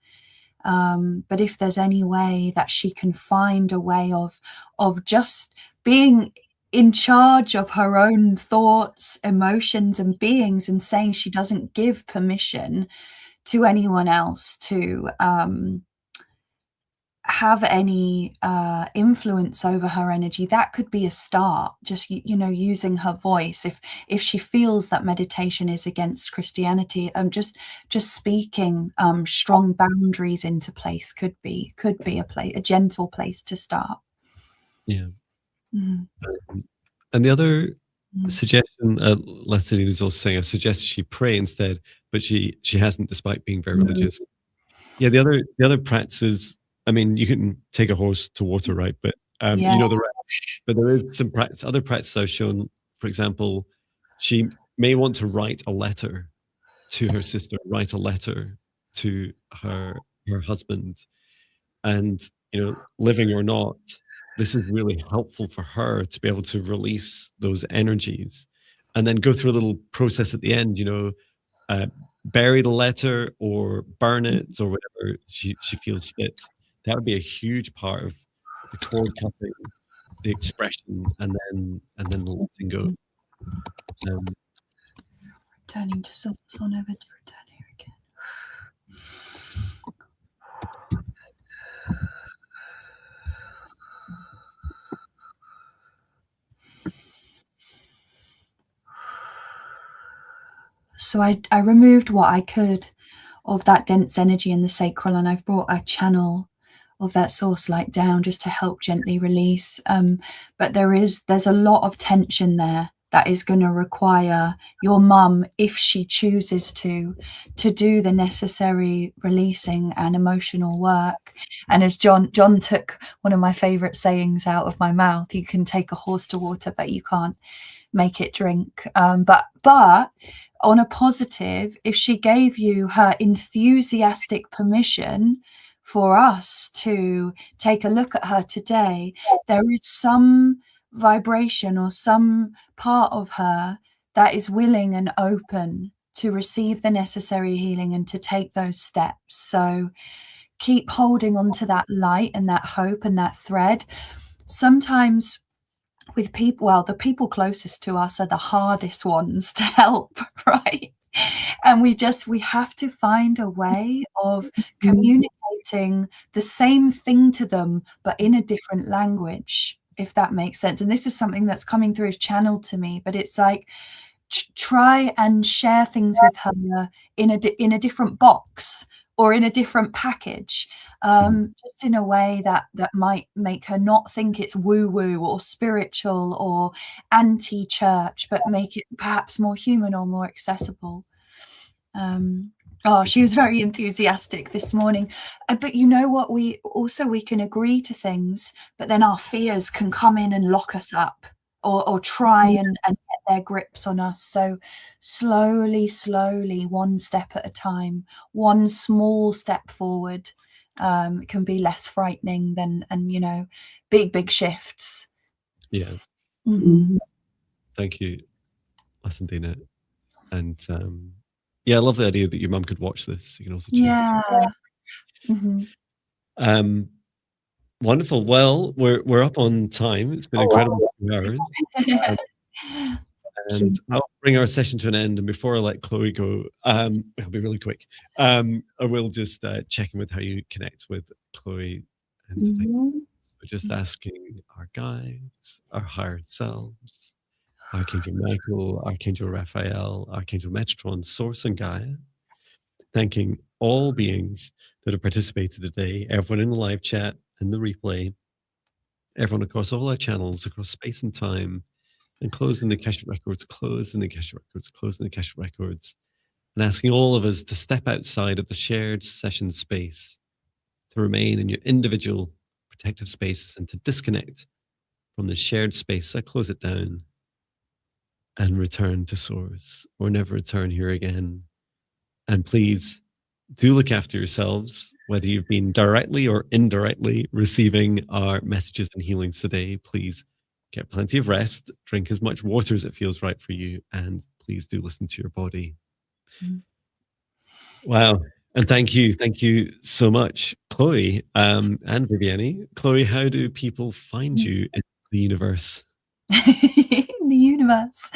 But if there's any way that she can find a way of just being in charge of her own thoughts, emotions, and beings, and saying she doesn't give permission to anyone else to have any influence over her energy, that could be a start. Just using her voice. If she feels that meditation is against Christianity, just speaking strong boundaries into place could be a gentle place to start. Yeah. Mm-hmm. And the other suggestion, Leslie is also saying, I suggest she pray instead, but she hasn't, despite being very religious. Yeah, the other practices, I mean, you can take a horse to water, right? But you know the rest. But there is some other practices I've shown. For example, she may want to write a letter to her sister, write a letter to her husband, and living or not, this is really helpful for her to be able to release those energies, and then go through a little process at the end. Bury the letter or burn it or whatever she feels fit. That would be a huge part of the cord cutting, the expression, and then the letting go. Returning to source, or never to return here again. So I removed what I could that dense energy in the sacral, and I've brought a channel of that source light down just to help gently release. But there's a lot of tension there that is going to require your mum, if she chooses to do the necessary releasing and emotional work. And as John took one of my favorite sayings out of my mouth, you can take a horse to water, but you can't make it drink. But on a positive, if she gave you her enthusiastic permission for us to take a look at her today, there is some vibration or some part of her that is willing and open to receive the necessary healing and to take those steps. So keep holding on to that light and that hope and that thread. Sometimes with people, well, the people closest to us are the hardest ones to help, right? And we have to find a way of communicating the same thing to them, but in a different language, if that makes sense. And this is something that's coming through as channeled to me, but it's like, try and share things with her in a different box or in a different package, just in a way that might make her not think it's woo-woo or spiritual or anti-church, but make it perhaps more human or more accessible. She was very enthusiastic this morning. But you know what? We can agree to things, but then our fears can come in and lock us up or try and get their grips on us. So slowly, one step at a time, one small step forward can be less frightening than, big shifts. Yeah. Mm-hmm. Thank you, Dina. And I love the idea that your mum could watch this. You can also choose to. Mm-hmm. Wonderful. Well, we're up on time. It's been incredible 2 hours. And I'll bring our session to an end. And before I let Chloe go, I'll be really quick. I will just check in with how you connect with Chloe. And so just asking our guides, our higher selves, Archangel Michael, Archangel Raphael, Archangel Metatron, Source, and Gaia. Thanking all beings that have participated today, everyone in the live chat and the replay, everyone across all our channels, across space and time, and closing the Akashic records, closing the Akashic records, closing the Akashic records, and asking all of us to step outside of the shared session space, to remain in your individual protective spaces and to disconnect from the shared space. I close it down and return to Source, or never return here again. And please do look after yourselves, whether you've been directly or indirectly receiving our messages and healings today. Please get plenty of rest, drink as much water as it feels right for you, and please do listen to your body. Wow. And thank you so much, Chloe, and Viviane. Chloe, how do people find you in the universe? In the universe.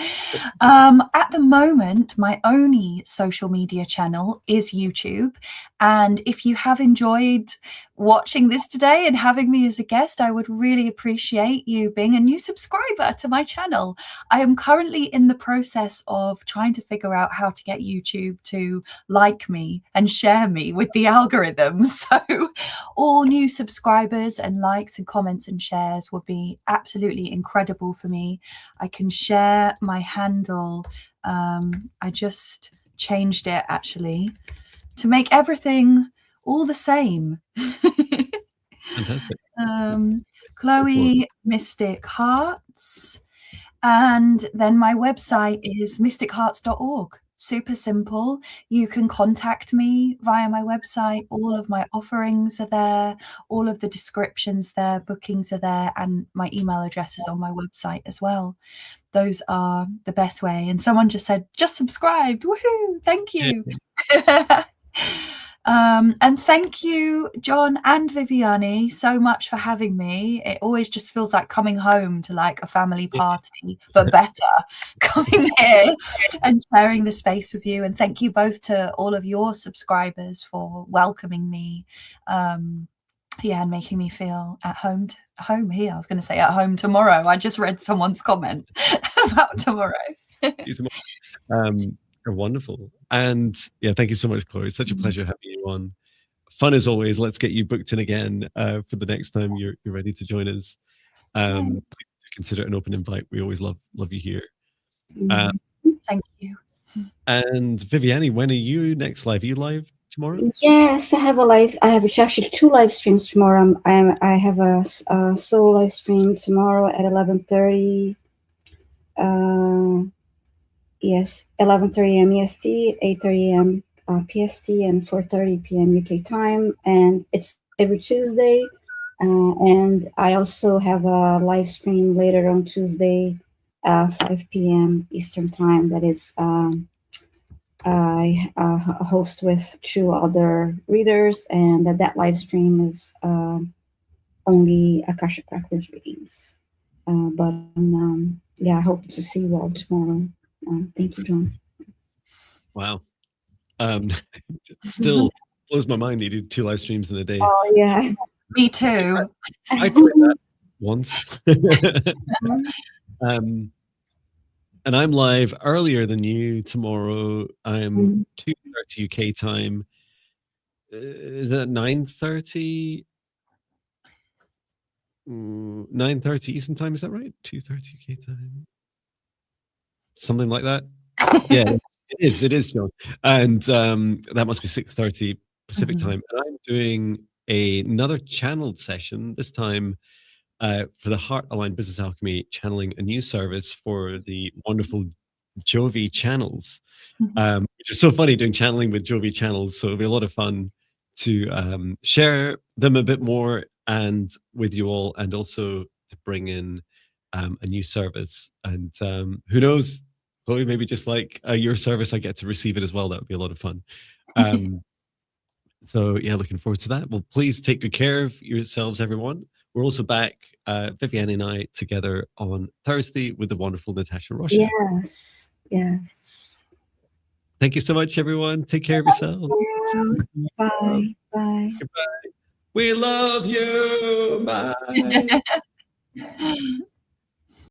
At the moment, my only social media channel is YouTube. And if you have enjoyed watching this today and having me as a guest, I would really appreciate you being a new subscriber to my channel. I am currently in the process of trying to figure out how to get YouTube to like me and share me with the algorithm. So all new subscribers and likes and comments and shares would be absolutely incredible for me. I can share my handle. I just changed it actually to make everything all the same. Fantastic. Chloe Mystic Hearts. And then my website is mystichearts.org. Super simple. You can contact me via my website. All of my offerings are there. All of the descriptions there, bookings are there, and my email address is on my website as well. Those are the best way. And someone just said, just subscribed. Woohoo! Thank you. Yeah. And thank you, Jon and Viviane, so much for having me. It always just feels like coming home to like a family party, but better, coming here and sharing the space with you. And thank you both to all of your subscribers for welcoming me. And making me feel at home here. I was going to say at home tomorrow. I just read someone's comment about tomorrow. You're wonderful. And yeah, thank you so much, Chloe. It's such a pleasure having you on. Fun as always. Let's get you booked in again for the next time you're ready to join us. Please do consider an open invite. We always love you here. Thank you. Mm-hmm. And Viviane, when are you next live? Are you live tomorrow? Yes, I have a live. I have actually 2 live streams tomorrow. I have a solo live stream tomorrow at 11:30. Yes, 11:30 a.m. EST, 8:30 a.m. PST, and 4:30 p.m. UK time. And it's every Tuesday. And I also have a live stream later on Tuesday, 5 p.m. Eastern time. That is, I host with 2 other readers, and that live stream is only Akashic Records readings. But yeah, I hope to see you all tomorrow. Thank you, Jon. Wow. Still blows my mind that you did 2 live streams in a day. Oh, yeah. Me too. I tried that once. And I'm live earlier than you tomorrow. I'm 2:30 UK time. Is that 9:30? 9:30 Eastern time, is that right? 2:30 UK time. Something like that. Yeah, it is, Jon. And that must be 6:30 Pacific time. And I'm doing another channeled session, this time for the Heart Aligned Business Alchemy, channeling a new service for the wonderful Jovi channels, which is so funny doing channeling with Jovi channels. So it'll be a lot of fun to share them a bit more and with you all, and also to bring in a new service. And who knows, Chloe, maybe just like your service, I get to receive it as well. That would be a lot of fun. So yeah, looking forward to that. Well, please take good care of yourselves, everyone. We're also back, Viviane and I, together on Thursday with the wonderful Natasha Rocha. Yes, yes. Thank you so much, everyone. Take care of yourself. Bye. Bye. Goodbye. We love you. Bye.